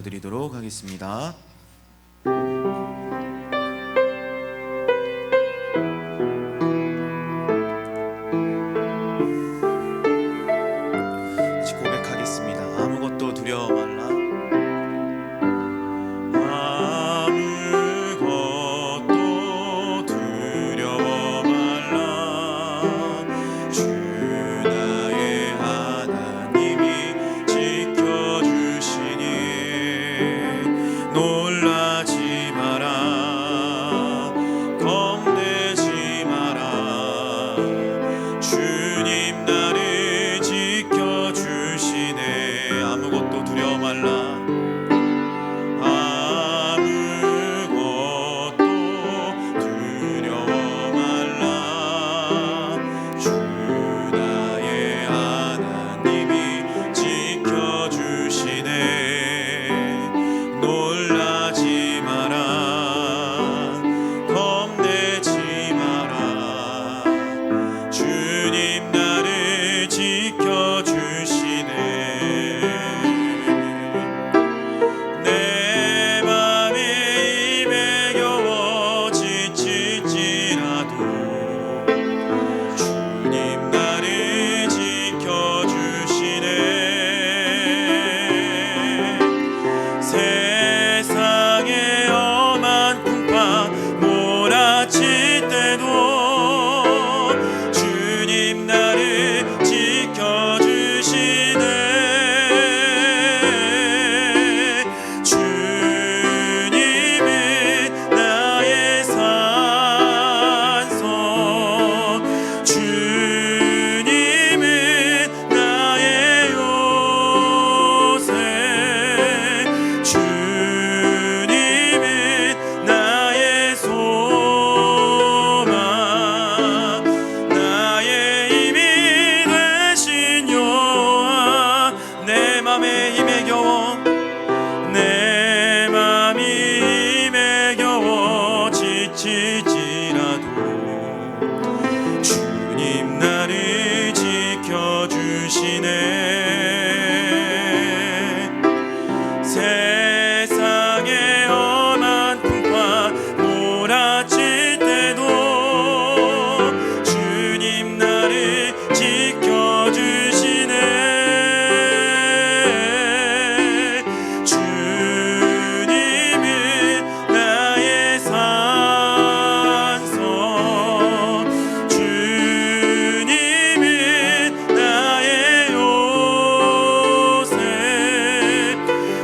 드리도록 하겠습니다. 다시 고백하겠습니다. 아무것도 두려워 말라. 아무것도 두려워 말라. 주 나의 하나님이 지켜주시니 놀라지 마라. 겁내지 마라. 주님 나를 지켜주시네. 아무것도 두려워 말라. 아무것도 두려워 말라. 주 나의 하나님이 지켜주시네. 놀라지 마라. 겁내지 마라. 주님 나를 지켜주시네. 내 맘이 입에 겨워 지칠지라도 주님 나를 지켜주시네. 세상의 험한 풍파 몰아칠 때도 주님 나를 지켜주시네. 주님은 나의 산성, 주님은 나의 요새, 주님은 나의 소망, 나의 힘이 되신 여호와. 내 맘에 힘에 겨워, 내 맘이 힘에 겨워 지칠지라도 주님 나를 지켜주시네. 세상의 험한 풍파 몰아칠 때도 주님 나를 지켜주시네. 주님은 나의 산성, 주님은 나의 요새,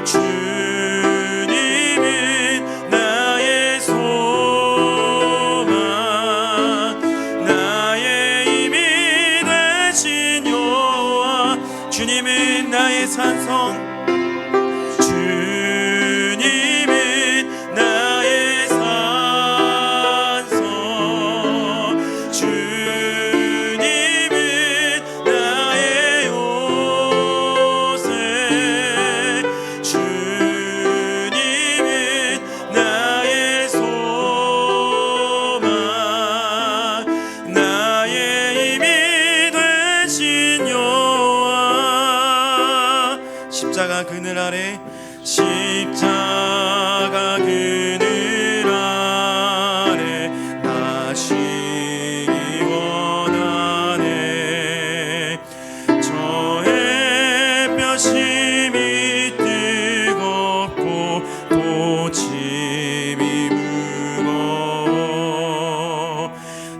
주님은 나의 소망, 나의 힘이 되신 여호와. 주님은 나의 산성, 주님은 나의 산성, 주님은 나의 요새, 주님은 나의 소망, 나의 힘이 되신 여호와. 십자가 그늘 아래, 십자가 그늘 아래 나 쉬기 원하네. 저 햇볕이 뜨겁고 또 짐이 무거워.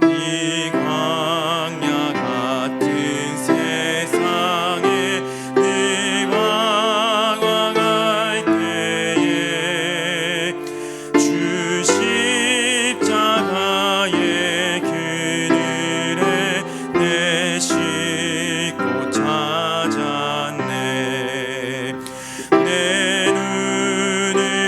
이 광야 같은 세상에 늘 방황할 때에 주 십자가의 그늘에 내 싣고 찾았네. 내 눈을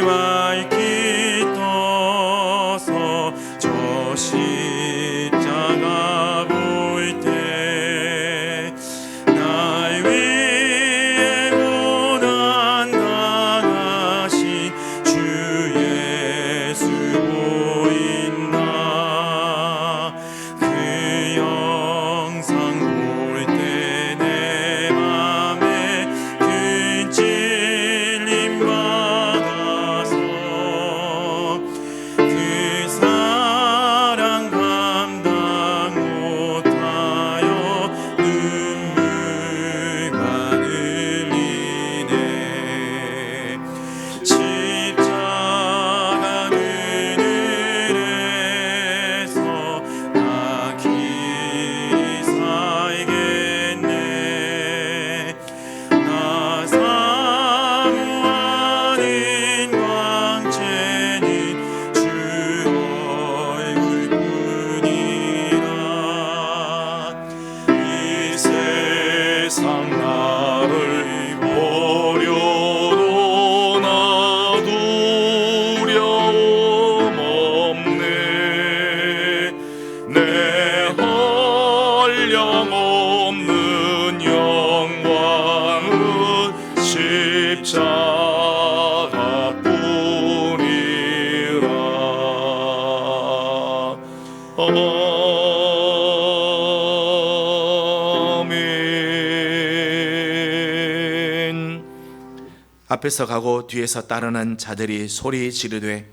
앞에서 가고 뒤에서 따르는 자들이 소리 지르되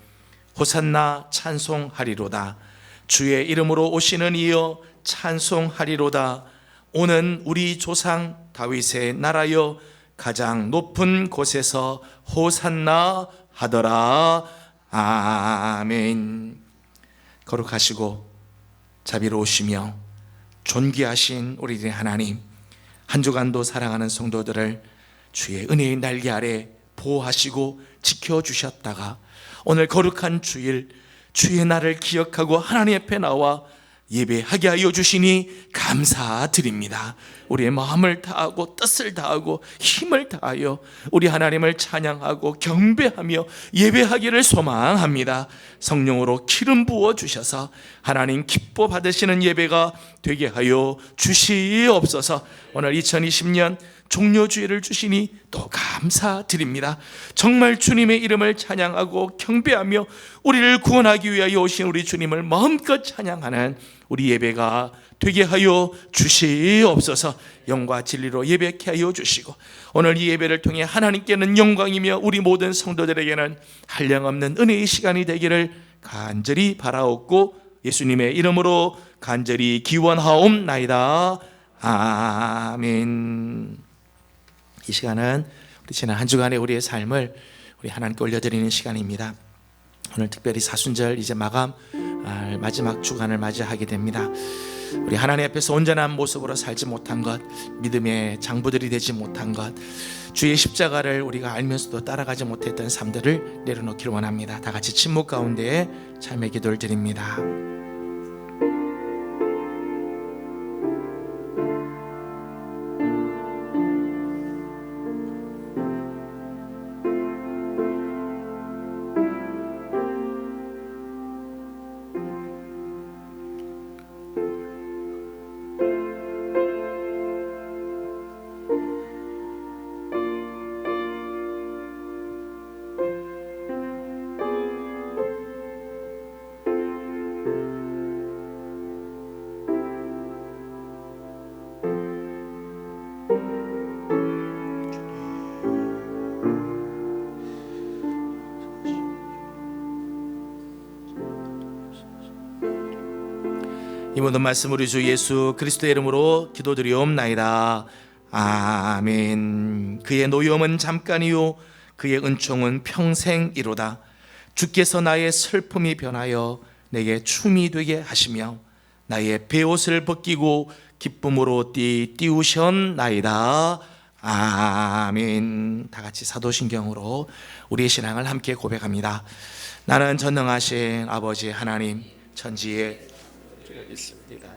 호산나 찬송하리로다. 주의 이름으로 오시는 이여 찬송하리로다. 오는 우리 조상 다윗의 나라여 가장 높은 곳에서 호산나 하더라. 아멘. 거룩하시고 자비로우시며 존귀하신 우리의 하나님, 한 주간도 사랑하는 성도들을 주의 은혜의 날개 아래 보호하시고 지켜주셨다가 오늘 거룩한 주일, 주의 날을 기억하고 하나님 앞에 나와 예배하게 하여 주시니 감사드립니다. 우리의 마음을 다하고 뜻을 다하고 힘을 다하여 우리 하나님을 찬양하고 경배하며 예배하기를 소망합니다. 성령으로 기름 부어 주셔서 하나님 기뻐 받으시는 예배가 되게 하여 주시옵소서. 오늘 2020년 종료주일을 주시니 또 감사드립니다. 정말 주님의 이름을 찬양하고 경배하며 우리를 구원하기 위하여 오신 우리 주님을 마음껏 찬양하는 우리 예배가 되게 하여 주시옵소서. 영과 진리로 예배케 하여 주시고 오늘 이 예배를 통해 하나님께는 영광이며 우리 모든 성도들에게는 한량없는 은혜의 시간이 되기를 간절히 바라옵고 예수님의 이름으로 간절히 기원하옵나이다. 아멘. 이 시간은 우리 지난 한 주간의 우리의 삶을 우리 하나님께 올려드리는 시간입니다. 오늘 특별히 사순절 이제 마감 마지막 주간을 맞이하게 됩니다. 우리 하나님 앞에서 온전한 모습으로 살지 못한 것, 믿음의 장부들이 되지 못한 것, 주의 십자가를 우리가 알면서도 따라가지 못했던 삶들을 내려놓기를 원합니다. 다 같이 침묵 가운데 삶의 기도를 드립니다. 이 모든 말씀 우리 주 예수 그리스도의 이름으로 기도드리옵나이다. 아멘. 그의 노여움은 잠깐이요 그의 은총은 평생이로다. 주께서 나의 슬픔이 변하여 내게 춤이 되게 하시며 나의 베옷을 벗기고 기쁨으로 띄우셨나이다. 아멘. 다 같이 사도신경으로 우리의 신앙을 함께 고백합니다. 나는 전능하신 아버지 하나님 천지에 있습니다.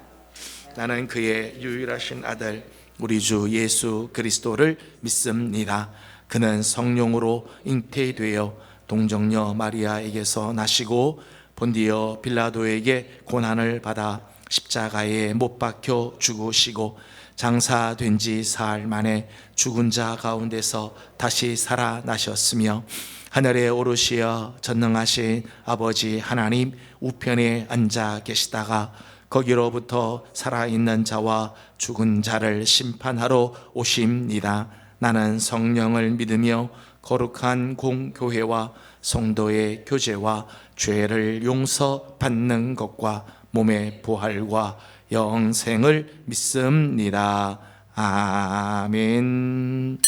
나는 그의 유일하신 아들 우리 주 예수 그리스도를 믿습니다. 그는 성령으로 잉태되어 동정녀 마리아에게서 나시고 본디어 빌라도에게 고난을 받아 십자가에 못 박혀 죽으시고 장사된 지 사흘 만에 죽은 자 가운데서 다시 살아나셨으며 하늘에 오르시어 전능하신 아버지 하나님 우편에 앉아 계시다가 거기로부터 살아있는 자와 죽은 자를 심판하러 오십니다. 나는 성령을 믿으며 거룩한 공교회와 성도의 교제와 죄를 용서받는 것과 몸의 부활과 영생을 믿습니다. 아멘.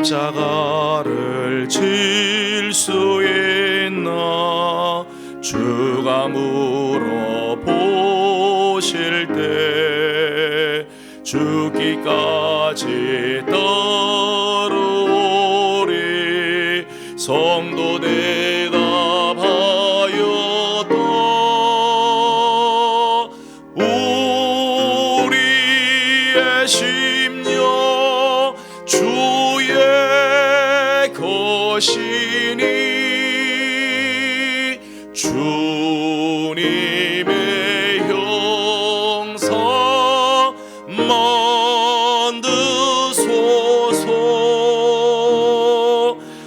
십자가를 질 수 있나 주가 물어보실 때 죽기까지 따르리 성도 대답하였다. 우리의 심령 주의 것이니 주님의 형상 만드소서.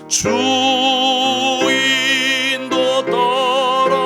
주인도 따라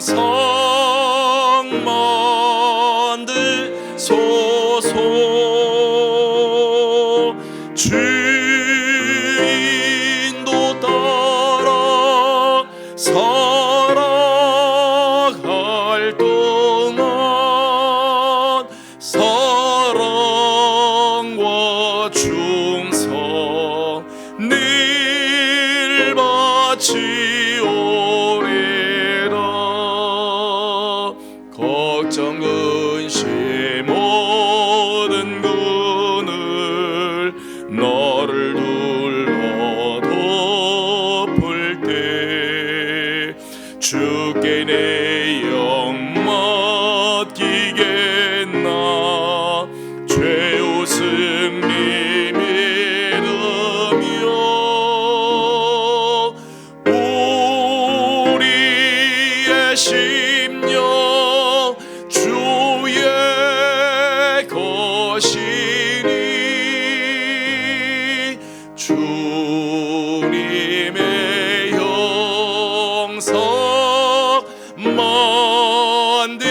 성 만드소서. 주인도 따라 살아갈 동안 사랑과 충성 늘 바치오리라. 걱정 근심 모든 군을 너를 둘러 덮을 때 주께 내 영 맡기겠나. 죄 승리 믿으며 우리의 심령 주의 것이니 주님의 형상 만드소서.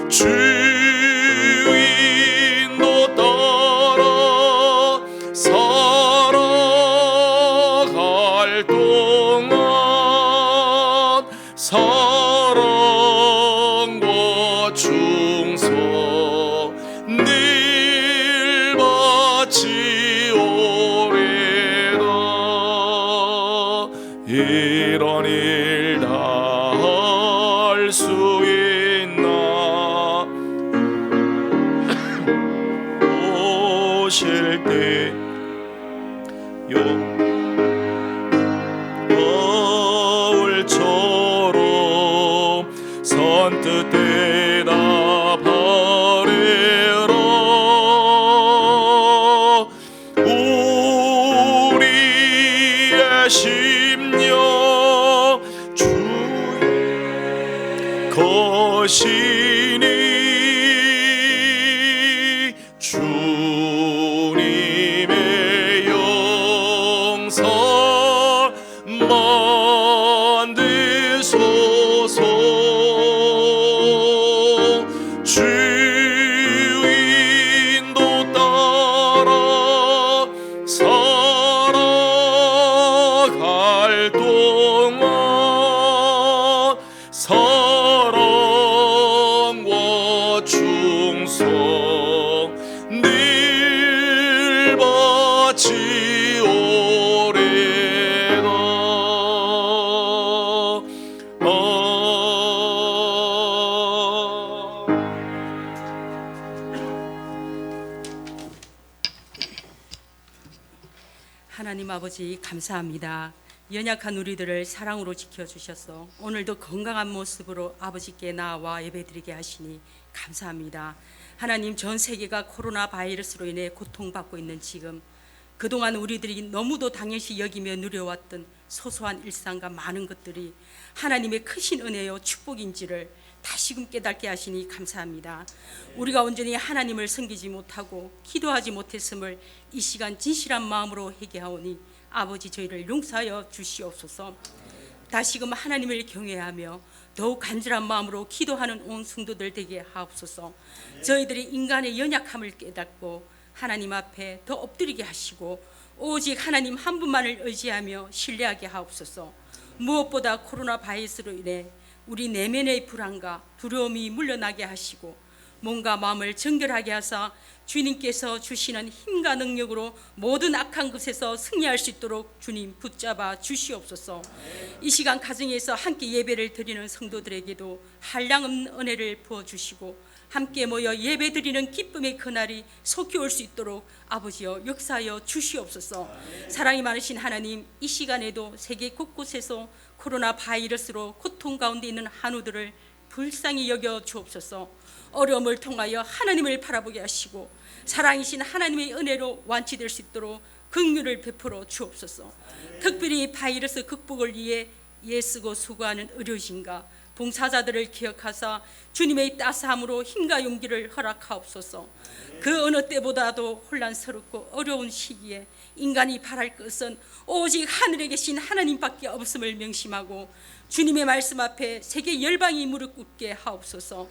주인도 따라 살아갈 동안 사랑과 충성 늘 바치오리라. 이런 일 다 할 수 있나. 오실 때요 거울처럼 선뜻 대답하리라. 우리의 심령 주의 것이니 주님의 영상 만드소서. 주인도 따라 살아갈 동안 사랑과 충성 늘 바치오리라. 하나님 아버지 감사합니다. 연약한 우리들을 사랑으로 지켜주셔서 오늘도 건강한 모습으로 아버지께 나와 예배드리게 하시니 감사합니다. 하나님, 전 세계가 코로나 바이러스로 인해 고통받고 있는 지금, 그동안 우리들이 너무도 당연시 여기며 누려왔던 소소한 일상과 많은 것들이 하나님의 크신 은혜요 축복인지를 다시금 깨닫게 하시니 감사합니다. 우리가 온전히 하나님을 섬기지 못하고 기도하지 못했음을 이 시간 진실한 마음으로 회개하오니 아버지, 저희를 용서하여 주시옵소서. 다시금 하나님을 경외하며 더욱 간절한 마음으로 기도하는 온 성도들 되게 하옵소서. 저희들이 인간의 연약함을 깨닫고 하나님 앞에 더 엎드리게 하시고 오직 하나님 한 분만을 의지하며 신뢰하게 하옵소서. 무엇보다 코로나 바이러스로 인해 우리 내면의 불안과 두려움이 물러나게 하시고 몸과 마음을 정결하게 하사 주님께서 주시는 힘과 능력으로 모든 악한 것에서 승리할 수 있도록 주님 붙잡아 주시옵소서. 이 시간 가정에서 함께 예배를 드리는 성도들에게도 한량없는 은혜를 부어주시고 함께 모여 예배 드리는 기쁨의 그날이 속히 올 수 있도록 아버지여 역사하여 주시옵소서. 사랑이 많으신 하나님, 이 시간에도 세계 곳곳에서 코로나 바이러스로 고통 가운데 있는 한우들을 불쌍히 여겨 주옵소서. 어려움을 통하여 하나님을 바라보게 하시고 사랑이신 하나님의 은혜로 완치될 수 있도록 긍휼을 베풀어 주옵소서. 특별히 바이러스 극복을 위해 애쓰고 수고하는 의료진과 봉사자들을 기억하사 주님의 따스함으로 힘과 용기를 허락하옵소서. 그 어느 때보다도 혼란스럽고 어려운 시기에 인간이 바랄 것은 오직 하늘에 계신 하나님밖에 없음을 명심하고 주님의 말씀 앞에 세계 열방이 무릎 꿇게 하옵소서.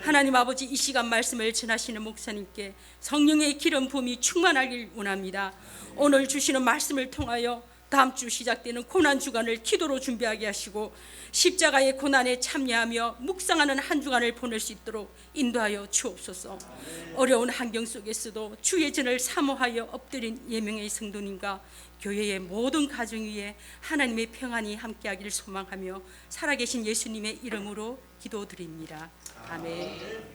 하나님 아버지, 이 시간 말씀을 전하시는 목사님께 성령의 기름 부음이 충만하길 원합니다. 오늘 주시는 말씀을 통하여 다음 주 시작되는 고난 주간을 기도로 준비하게 하시고 십자가의 고난에 참여하며 묵상하는 한 주간을 보낼 수 있도록 인도하여 주옵소서. 어려운 환경 속에서도 주의 전을 사모하여 엎드린 예명의 성도님과 교회의 모든 가정 위에 하나님의 평안이 함께하기를 소망하며 살아계신 예수님의 이름으로 기도드립니다. 아멘.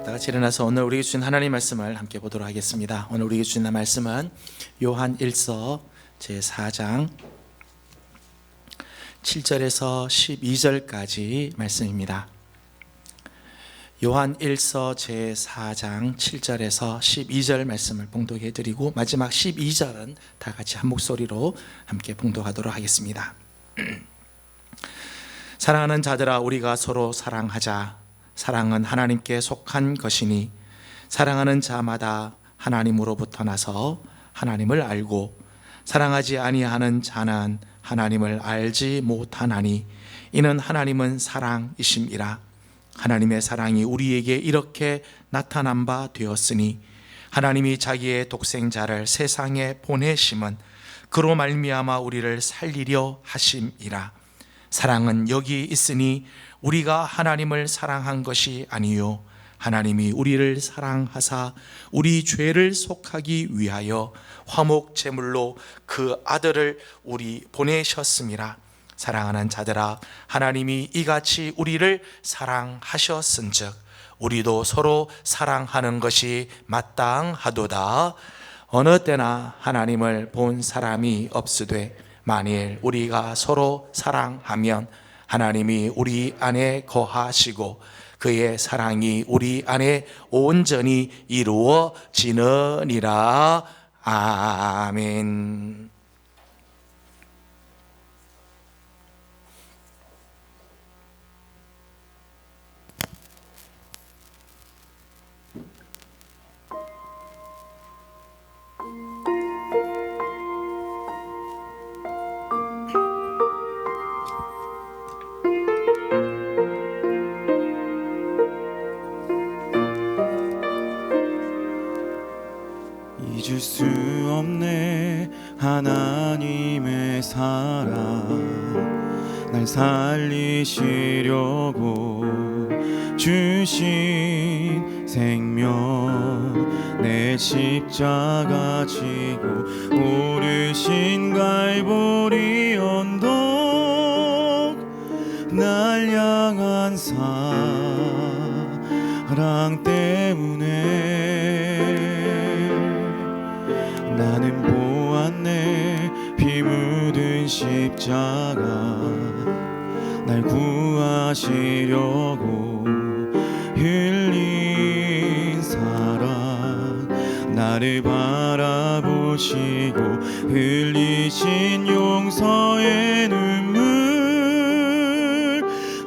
다 같이 일어나서 오늘 우리에게 주신 하나님 말씀을 함께 보도록 하겠습니다. 오늘 우리에게 주신 말씀은 요한 1서 제4장 7절에서 12절까지 말씀입니다. 요한 1서 제4장 7절에서 12절 말씀을 봉독해 드리고 마지막 12절은 다 같이 한 목소리로 함께 봉독하도록 하겠습니다. 사랑하는 자들아, 우리가 서로 사랑하자. 사랑은 하나님께 속한 것이니 사랑하는 자마다 하나님으로부터 나서 하나님을 알고 사랑하지 아니하는 자는 하나님을 알지 못하나니 이는 하나님은 사랑이심이라. 하나님의 사랑이 우리에게 이렇게 나타난 바 되었으니 하나님이 자기의 독생자를 세상에 보내심은 그로 말미암아 우리를 살리려 하심이라. 사랑은 여기 있으니 우리가 하나님을 사랑한 것이 아니요 하나님이 우리를 사랑하사 우리 죄를 속하기 위하여 화목 제물로 그 아들을 우리 보내셨음이라. 사랑하는 자들아, 하나님이 이같이 우리를 사랑하셨은즉 우리도 서로 사랑하는 것이 마땅하도다. 어느 때나 하나님을 본 사람이 없으되 만일 우리가 서로 사랑하면 하나님이 우리 안에 거하시고 그의 사랑이 우리 안에 온전히 이루어지느니라. 아멘. 잊을 수 없네 하나님의 사랑. 날 살리시려고 주신 생명 내 십자가 지고 오르신 갈보리 언덕 날 향한 사랑 때문에 나는 보았네 피 묻은 십자가 날 구하시려고 흘린 사랑 나를 바라보시고 흘리신 용서의 눈물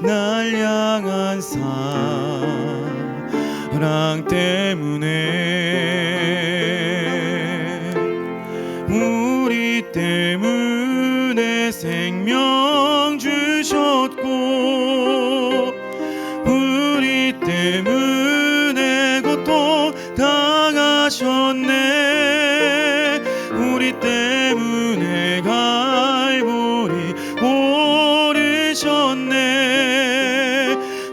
날 향한 사랑 때문에 우리 때문에 생명 주셨고 우리 때문에 고통 당하셨네 우리 때문에 갈보리 오르셨네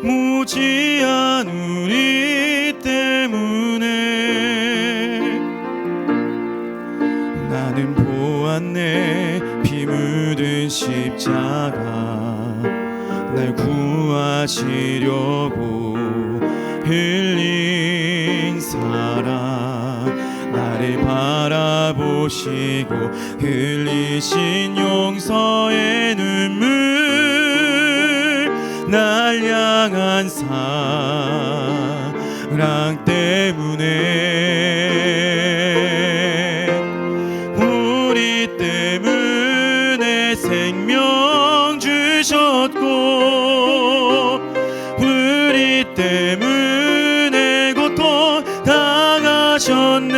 무지한 우리 때문에 나는 보았네 피 묻은 십자가 날 구하시려고 흘린 사랑 나를 바라보시고 흘리신 용서의 눈물 날 향한 사랑 때문에 우리 때문에 생명 주셨고 우리 때문에 고통 당하셨네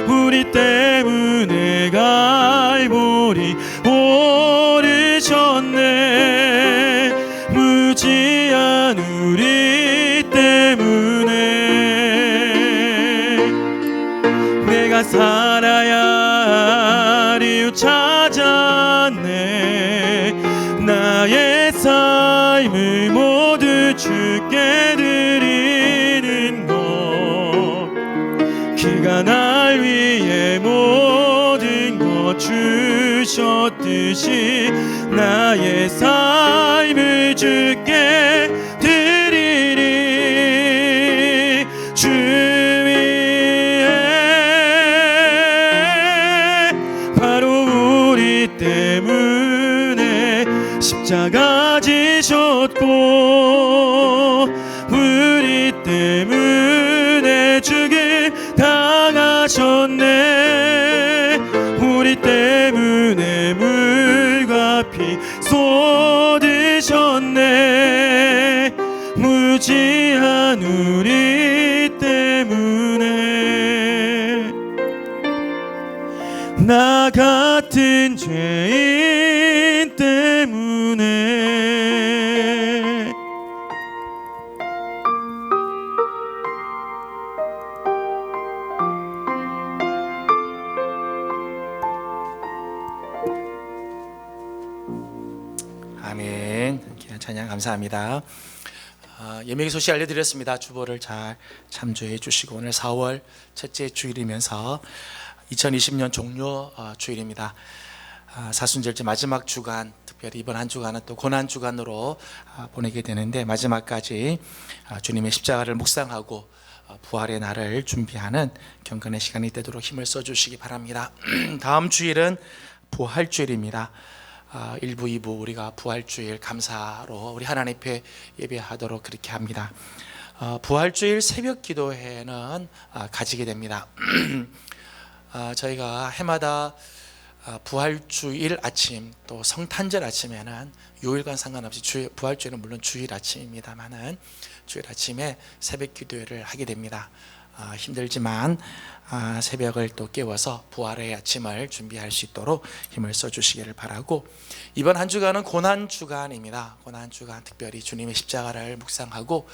우리 때문에 갈보리 오르셨네 무지한 우리 때문에 내가 살아야 할 이유 찾았네 나의 삶을 모두 주께 드리는 것 그가 날 위해 모든 것 주셨듯이 나의 삶을 주께 드리리 주 위에 바로 우리 때문에 십자가 지셨고 우리 때문에 죽임 당하셨네 우리 때문에 물과 피 쏟으셨네 무지한 우리 때문에 나 같은 죄인 때문에 아멘. 찬양 감사합니다. 예명의 소식 알려드렸습니다. 주보를 잘 참조해 주시고 오늘 4월 첫째 주일이면서 2020년 종료 주일입니다. 사순절제 마지막 주간, 특별히 이번 한 주간은 또 고난 주간으로 보내게 되는데 마지막까지 주님의 십자가를 묵상하고 부활의 날을 준비하는 경건의 시간이 되도록 힘을 써주시기 바랍니다. 다음 주일은 부활주일입니다. 1부, 2부 우리가 부활주일 감사로 우리 하나님 앞에 예배하도록 그렇게 합니다. 부활주일 새벽 기도회는 가지게 됩니다. 저희가 해마다 부활주일 아침 또 성탄절 아침에는 요일과 상관없이 부활주일은 물론 주일 아침입니다만은 주일 아침에 새벽 기도회를 하게 됩니다. 힘들지만 새벽을 또 깨워서 부활의 아침을 준비할 수 있도록 힘을 써주시기를 바라고, 이번 한 주간은 고난 주간입니다. 고난 주간, 특별히 주님의 십자가를 묵상하고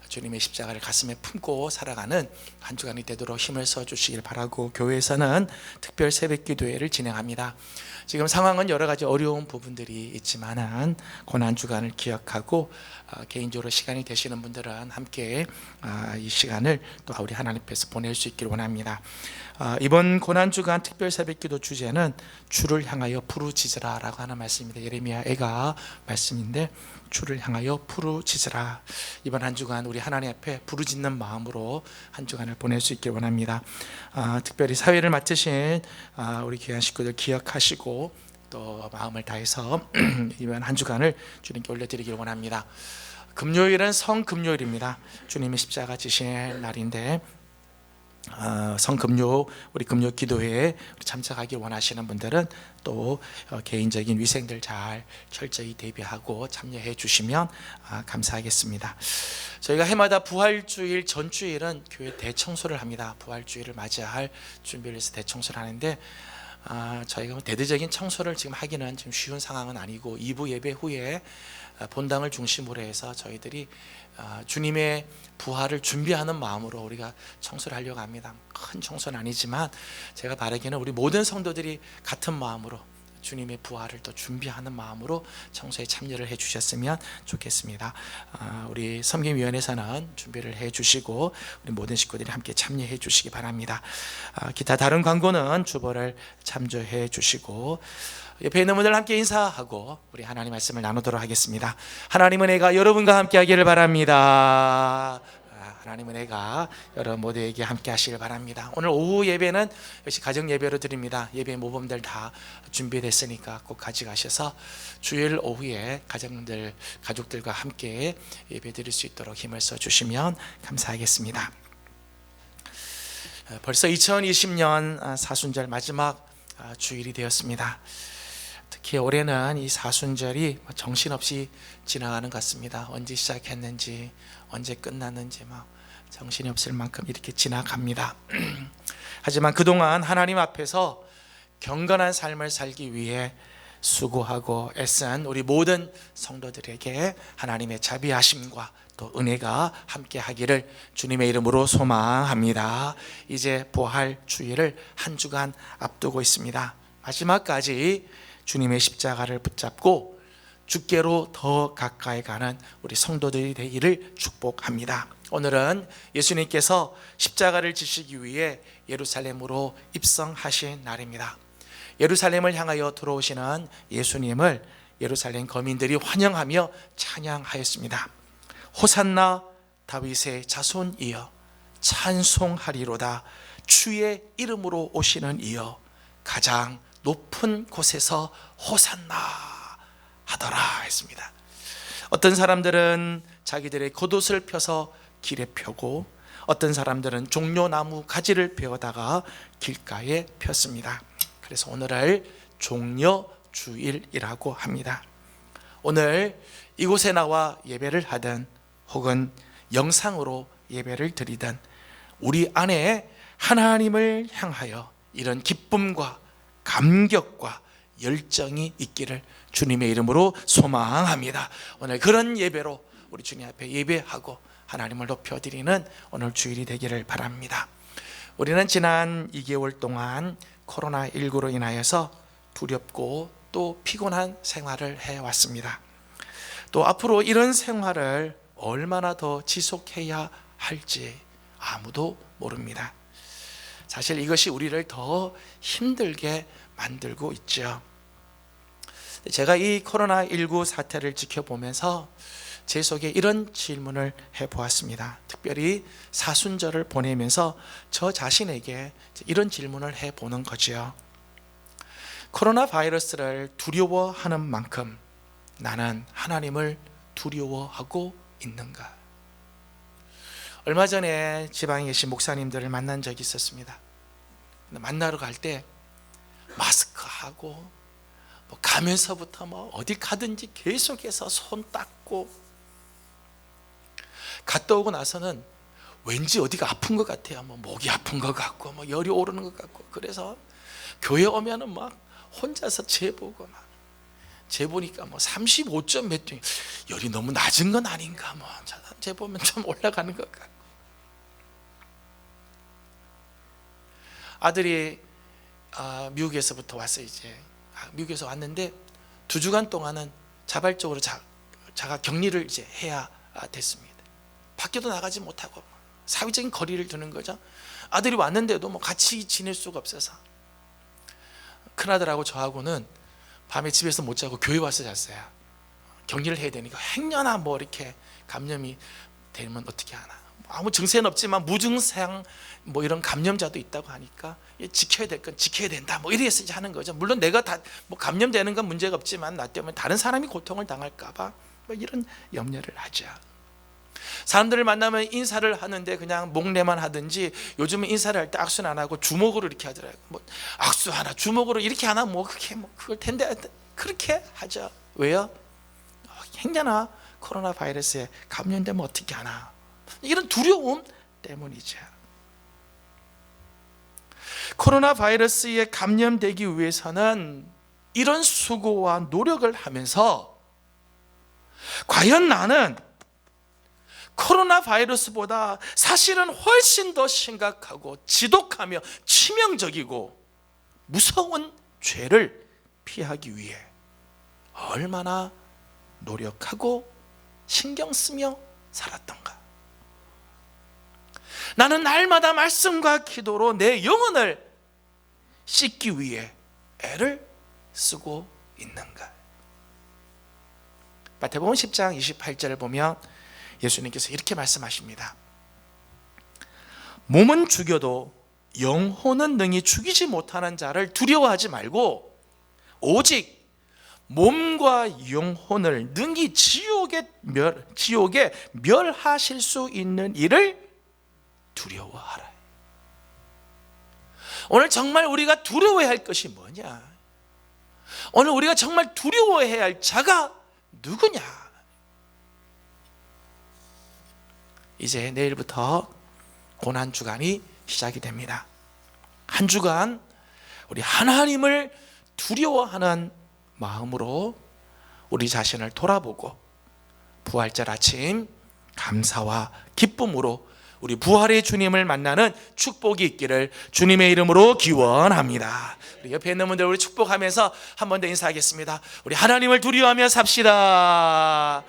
주님의 십자가를 가슴에 품고 살아가는 한 주간이 되도록 힘을 써주시기를 바라고, 교회에서는 특별 새벽 기도회를 진행합니다. 지금 상황은 여러 가지 어려운 부분들이 있지만은 고난 주간을 기억하고 개인적으로 시간이 되시는 분들은 함께 이 시간을 또 우리 하나님 앞에서 보낼 수 있기를 원합니다. 이번 고난 주간 특별 새벽기도 주제는 주를 향하여 부르짖으라라고 하는 말씀입니다. 예레미야 애가 말씀인데, 주를 향하여 부르짖으라. 이번 한 주간 우리 하나님 앞에 부르짖는 마음으로 한 주간을 보낼 수 있기를 원합니다. 특별히 사회를 맡으신 우리 귀한 식구들 기억하시고 또 마음을 다해서 이번 한 주간을 주님께 올려드리기를 원합니다. 금요일은 성금요일입니다. 주님의 십자가 지신 날인데 성금요, 우리 금요 기도회에 참석하기 원하시는 분들은 또 개인적인 위생들 잘 철저히 대비하고 참여해 주시면 감사하겠습니다. 저희가 해마다 부활주일 전주일은 교회 대청소를 합니다. 부활주일을 맞이할 준비를 해서 대청소를 하는데 저희가 대대적인 청소를 지금 하기는 좀 쉬운 상황은 아니고, 2부 예배 후에 본당을 중심으로 해서 저희들이 주님의 부활을 준비하는 마음으로 우리가 청소를 하려고 합니다. 큰 청소는 아니지만 제가 바라기는 우리 모든 성도들이 같은 마음으로 주님의 부활을 또 준비하는 마음으로 청소에 참여를 해 주셨으면 좋겠습니다. 우리 섬김위원회에서는 준비를 해 주시고 우리 모든 식구들이 함께 참여해 주시기 바랍니다. 기타 다른 광고는 주보를 참조해 주시고, 옆에 있는 분들 함께 인사하고 우리 하나님 말씀을 나누도록 하겠습니다. 하나님은 은혜가 여러분과 함께 하기를 바랍니다. 하나님은 은혜가 여러분 모두에게 함께 하시길 바랍니다. 오늘 오후 예배는 역시 가정 예배로 드립니다. 예배 모범들 다 준비됐으니까 꼭 가져가셔서 주일 오후에 가족들과 함께 예배 드릴 수 있도록 힘을 써 주시면 감사하겠습니다. 벌써 2020년 사순절 마지막 주일이 되었습니다. 특히 올해는 이 사순절이 정신없이 지나가는 것 같습니다. 언제 시작했는지 언제 끝났는지 정신이 없을 만큼 이렇게 지나갑니다. 하지만 그동안 하나님 앞에서 경건한 삶을 살기 위해 수고하고 애쓴 우리 모든 성도들에게 하나님의 자비하심과 또 은혜가 함께 하기를 주님의 이름으로 소망합니다. 이제 부활 주일을 한 주간 앞두고 있습니다. 마지막까지 주님의 십자가를 붙잡고 주께로 더 가까이 가는 우리 성도들이 되기를 축복합니다. 오늘은 예수님께서 십자가를 지시기 위해 예루살렘으로 입성하신 날입니다. 예루살렘을 향하여 들어오시는 예수님을 예루살렘 거민들이 환영하며 찬양하였습니다. 호산나 다윗의 자손이여 찬송하리로다. 주의 이름으로 오시는 이여 가장 높은 곳에서 호산나 하더라 했습니다. 어떤 사람들은 자기들의 겉옷을 펴서 길에 펴고, 어떤 사람들은 종려나무 가지를 베어다가 길가에 폈습니다. 그래서 오늘을 종려주일이라고 합니다. 오늘 이곳에 나와 예배를 하든 혹은 영상으로 예배를 드리든 우리 안에 하나님을 향하여 이런 기쁨과 감격과 열정이 있기를 주님의 이름으로 소망합니다. 오늘 그런 예배로 우리 주님 앞에 예배하고 하나님을 높여드리는 오늘 주일이 되기를 바랍니다. 우리는 지난 2개월 동안 코로나19로 인하여서 두렵고 또 피곤한 생활을 해왔습니다. 또 앞으로 이런 생활을 얼마나 더 지속해야 할지 아무도 모릅니다. 사실 이것이 우리를 더 힘들게 만들고 있죠. 제가 이 코로나19 사태를 지켜보면서 제 속에 이런 질문을 해보았습니다. 특별히 사순절을 보내면서 저 자신에게 이런 질문을 해보는 거지요. 코로나 바이러스를 두려워하는 만큼 나는 하나님을 두려워하고 있는가? 얼마 전에 지방에 계신 목사님들을 만난 적이 있었습니다. 만나러 갈 때 마스크하고 가면서부터 어디 가든지 계속해서 손 닦고, 갔다 오고 나서는 왠지 어디가 아픈 것 같아요. 뭐 목이 아픈 것 같고 뭐 열이 오르는 것 같고. 그래서 교회 오면은 막 혼자서 재보고 막 재보니까 뭐 35점 몇 등, 열이 너무 낮은 건 아닌가, 뭐 재보면 좀 올라가는 것 같고. 아들이 미국에서부터 왔어요. 이제 미국에서 왔는데 2주간 동안은 자발적으로 자가 격리를 이제 해야 됐습니다. 밖에도 나가지 못하고 사회적인 거리를 두는 거죠. 아들이 왔는데도 뭐 같이 지낼 수가 없어서 큰아들하고 저하고는 밤에 집에서 못 자고 교회 와서 잤어요. 격리를 해야 되니까 행여나 뭐 이렇게 감염이 되면 어떻게 하나. 아무 증세는 없지만 무증상 뭐 이런 감염자도 있다고 하니까 지켜야 될 건 지켜야 된다, 뭐 이래서 이제 하는 거죠. 물론 내가 다 뭐 감염되는 건 문제가 없지만 나 때문에 다른 사람이 고통을 당할까봐 뭐 이런 염려를 하죠. 사람들을 만나면 인사를 하는데 그냥 목례만 하든지, 요즘은 인사를 할 때 악수는 안 하고 주먹으로 이렇게 하더라고요. 뭐 악수 하나 주먹으로 이렇게 하나 뭐 그게 뭐 그걸 텐데 그렇게 하죠. 왜요? 행여나 코로나 바이러스에 감염되면 어떻게 하나, 이런 두려움 때문이죠. 코로나 바이러스에 감염되기 위해서는 이런 수고와 노력을 하면서 과연 나는 코로나 바이러스보다 사실은 훨씬 더 심각하고 지독하며 치명적이고 무서운 죄를 피하기 위해 얼마나 노력하고 신경 쓰며 살았던가. 나는 날마다 말씀과 기도로 내 영혼을 씻기 위해 애를 쓰고 있는가. 마태복음 10장 28절을 보면 예수님께서 이렇게 말씀하십니다. 몸은 죽여도 영혼은 능히 죽이지 못하는 자를 두려워하지 말고 오직 몸과 영혼을 능히 지옥에 멸하실 수 있는 일을 두려워하라. 오늘 정말 우리가 두려워해야 할 것이 뭐냐? 오늘 우리가 정말 두려워해야 할 자가 누구냐? 이제 내일부터 고난주간이 시작이 됩니다. 한 주간 우리 하나님을 두려워하는 마음으로 우리 자신을 돌아보고 부활절 아침 감사와 기쁨으로 우리 부활의 주님을 만나는 축복이 있기를 주님의 이름으로 기원합니다. 우리 옆에 있는 분들 우리 축복하면서 한 번 더 인사하겠습니다. 우리 하나님을 두려워하며 삽시다.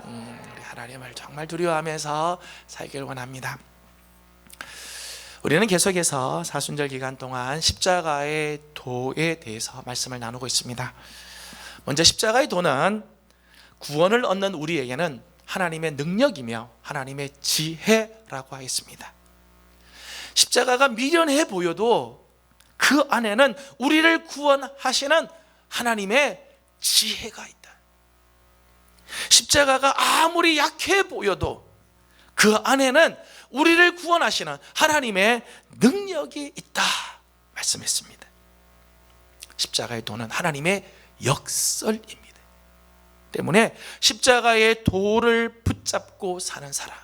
우리 하나님을 정말 두려워하면서 살기를 원합니다. 우리는 계속해서 사순절 기간 동안 십자가의 도에 대해서 말씀을 나누고 있습니다. 먼저 십자가의 도는 구원을 얻는 우리에게는 하나님의 능력이며 하나님의 지혜라고 하겠습니다. 십자가가 미련해 보여도 그 안에는 우리를 구원하시는 하나님의 지혜가 있다. 십자가가 아무리 약해 보여도 그 안에는 우리를 구원하시는 하나님의 능력이 있다 말씀했습니다. 십자가의 도는 하나님의 역설입니다. 때문에 십자가의 도를 붙잡고 사는 사람,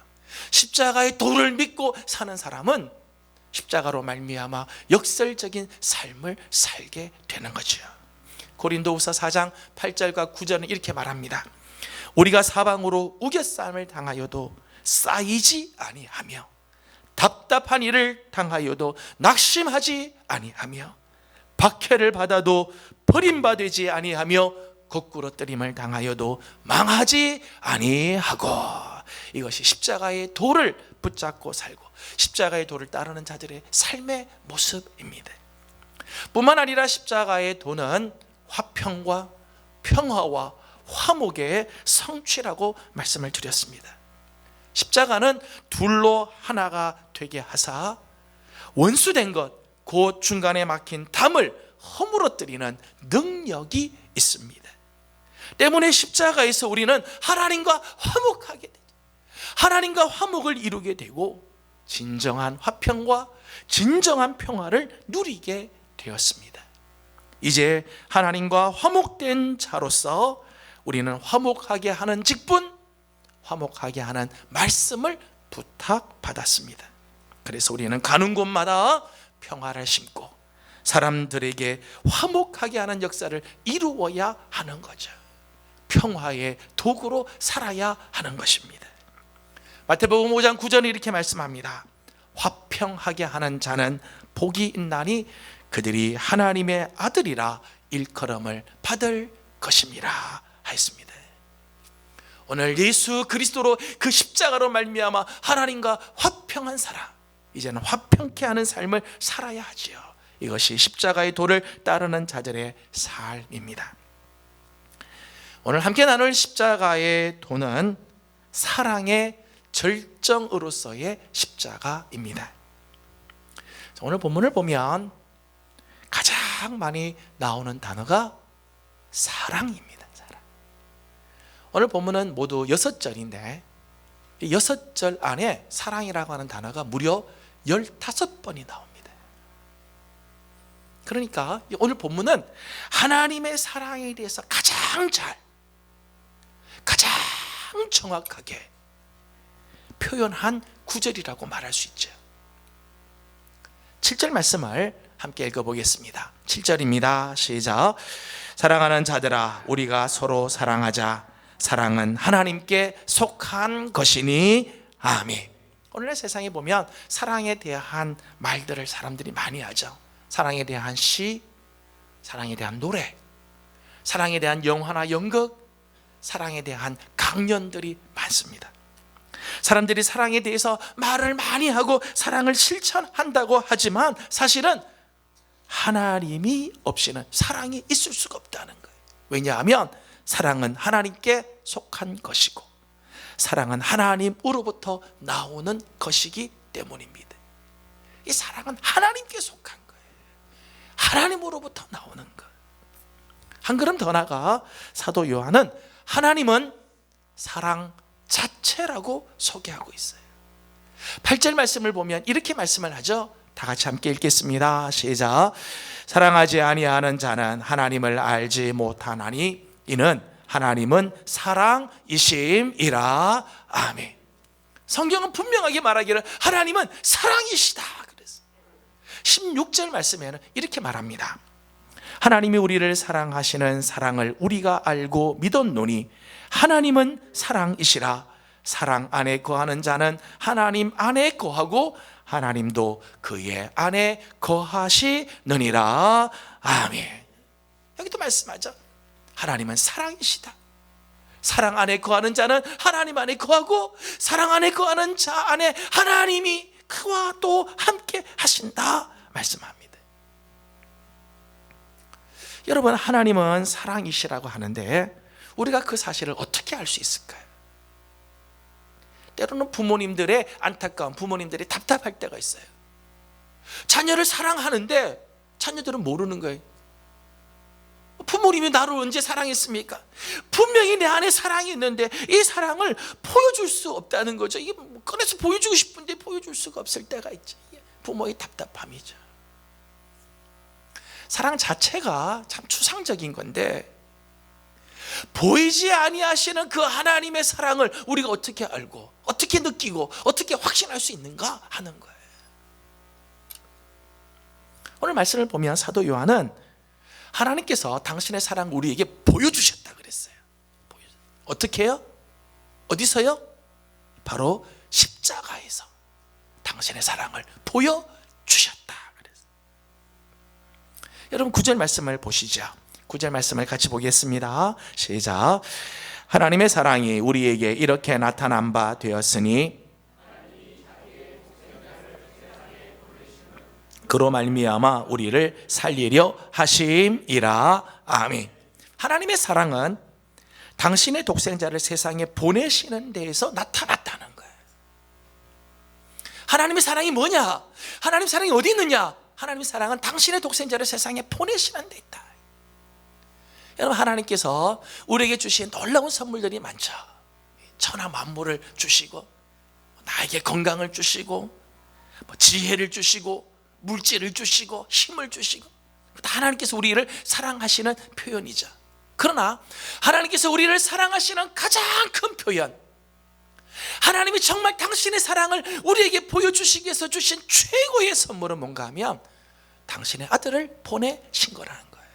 십자가의 도를 믿고 사는 사람은 십자가로 말미암아 역설적인 삶을 살게 되는 거죠. 고린도후서 4장 8절과 9절은 이렇게 말합니다. 우리가 사방으로 우겨싸움을 당하여도 쌓이지 아니하며 답답한 일을 당하여도 낙심하지 아니하며 박해를 받아도 버림받지 아니하며 거꾸러뜨림을 당하여도 망하지 아니하고. 이것이 십자가의 도를 붙잡고 살고 십자가의 도를 따르는 자들의 삶의 모습입니다. 뿐만 아니라 십자가의 도는 화평과 평화와 화목의 성취라고 말씀을 드렸습니다. 십자가는 둘로 하나가 되게 하사 원수된 것 곧 중간에 막힌 담을 허물어뜨리는 능력이 있습니다. 때문에 십자가에서 우리는 하나님과 화목하게 되죠. 하나님과 화목을 이루게 되고 진정한 화평과 진정한 평화를 누리게 되었습니다. 이제 하나님과 화목된 자로서 우리는 화목하게 하는 직분, 화목하게 하는 말씀을 부탁받았습니다. 그래서 우리는 가는 곳마다 평화를 심고 사람들에게 화목하게 하는 역사를 이루어야 하는 거죠. 평화의 도구로 살아야 하는 것입니다. 마태복음 5장 9절에 이렇게 말씀합니다. 화평하게 하는 자는 복이 있나니 그들이 하나님의 아들이라 일컬음을 받을 것입니다 하였습니다. 오늘 예수 그리스도로 그 십자가로 말미암아 하나님과 화평한 사람, 이제는 화평케 하는 삶을 살아야 하지요. 이것이 십자가의 도를 따르는 자들의 삶입니다. 오늘 함께 나눌 십자가의 도는 사랑의 절정으로서의 십자가입니다. 오늘 본문을 보면 가장 많이 나오는 단어가 사랑입니다. 사랑. 오늘 본문은 모두 6절인데 이 6절 안에 사랑이라고 하는 단어가 무려 15번이 나옵니다. 그러니까 오늘 본문은 하나님의 사랑에 대해서 가장 정확하게 표현한 구절이라고 말할 수 있죠. 7절 말씀을 함께 읽어보겠습니다. 7절입니다. 시작. 사랑하는 자들아 우리가 서로 사랑하자. 사랑은 하나님께 속한 것이니 아멘. 오늘날 세상에 보면 사랑에 대한 말들을 사람들이 많이 하죠. 사랑에 대한 시, 사랑에 대한 노래, 사랑에 대한 영화나 연극, 사랑에 대한 강연들이 많습니다. 사람들이 사랑에 대해서 말을 많이 하고 사랑을 실천한다고 하지만 사실은 하나님이 없이는 사랑이 있을 수가 없다는 거예요. 왜냐하면 사랑은 하나님께 속한 것이고 사랑은 하나님으로부터 나오는 것이기 때문입니다. 이 사랑은 하나님께 속한 거예요. 하나님으로부터 나오는 것. 한 걸음 더 나아가 사도 요한은 하나님은 사랑 자체라고 소개하고 있어요. 8절 말씀을 보면 이렇게 말씀을 하죠. 다 같이 함께 읽겠습니다. 시작. 사랑하지 아니하는 자는 하나님을 알지 못하나니 이는 하나님은 사랑이심이라. 아멘. 성경은 분명하게 말하기를 하나님은 사랑이시다 그랬어요. 16절 말씀에는 이렇게 말합니다. 하나님이 우리를 사랑하시는 사랑을 우리가 알고 믿었노니 하나님은 사랑이시라. 사랑 안에 거하는 자는 하나님 안에 거하고 하나님도 그의 안에 거하시느니라. 아멘. 여기도 말씀하죠. 하나님은 사랑이시다. 사랑 안에 거하는 자는 하나님 안에 거하고 사랑 안에 거하는 자 안에 하나님이 그와 또 함께 하신다 말씀합니다. 여러분, 하나님은 사랑이시라고 하는데 우리가 그 사실을 어떻게 알 수 있을까요? 때로는 부모님들의 안타까운, 부모님들이 답답할 때가 있어요. 자녀를 사랑하는데 자녀들은 모르는 거예요. 부모님이 나를 언제 사랑했습니까? 분명히 내 안에 사랑이 있는데 이 사랑을 보여줄 수 없다는 거죠. 이게 꺼내서 보여주고 싶은데 보여줄 수가 없을 때가 있죠. 부모의 답답함이죠. 사랑 자체가 참 추상적인 건데 보이지 아니하시는 그 하나님의 사랑을 우리가 어떻게 알고 어떻게 느끼고 어떻게 확신할 수 있는가 하는 거예요. 오늘 말씀을 보면 사도 요한은 하나님께서 당신의 사랑을 우리에게 보여주셨다 그랬어요. 어떻게 해요? 어디서요? 바로 십자가에서 당신의 사랑을 보여주셨다 그랬어요. 여러분 9절 말씀을 보시죠. 9절 말씀을 같이 보겠습니다. 시작. 하나님의 사랑이 우리에게 이렇게 나타난 바 되었으니 그로 말미암아 우리를 살리려 하심이라. 아멘. 하나님의 사랑은 당신의 독생자를 세상에 보내시는 데에서 나타났다는 거예요. 하나님의 사랑이 뭐냐? 하나님의 사랑이 어디 있느냐? 하나님의 사랑은 당신의 독생자를 세상에 보내시는 데 있다. 여러분, 하나님께서 우리에게 주신 놀라운 선물들이 많죠. 천하 만물을 주시고 나에게 건강을 주시고 지혜를 주시고 물질을 주시고 힘을 주시고 하나님께서 우리를 사랑하시는 표현이죠. 그러나 하나님께서 우리를 사랑하시는 가장 큰 표현, 하나님이 정말 당신의 사랑을 우리에게 보여주시기 위해서 주신 최고의 선물은 뭔가 하면 당신의 아들을 보내신 거라는 거예요.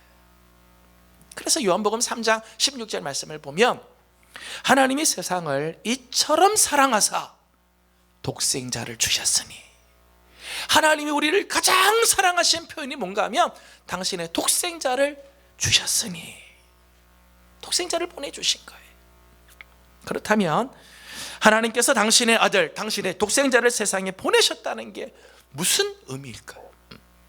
그래서 요한복음 3장 16절 말씀을 보면 하나님이 세상을 이처럼 사랑하사 독생자를 주셨으니, 하나님이 우리를 가장 사랑하신 표현이 뭔가 하면 당신의 독생자를 주셨으니, 독생자를 보내주신 거예요. 그렇다면 하나님께서 당신의 아들, 당신의 독생자를 세상에 보내셨다는 게 무슨 의미일까요?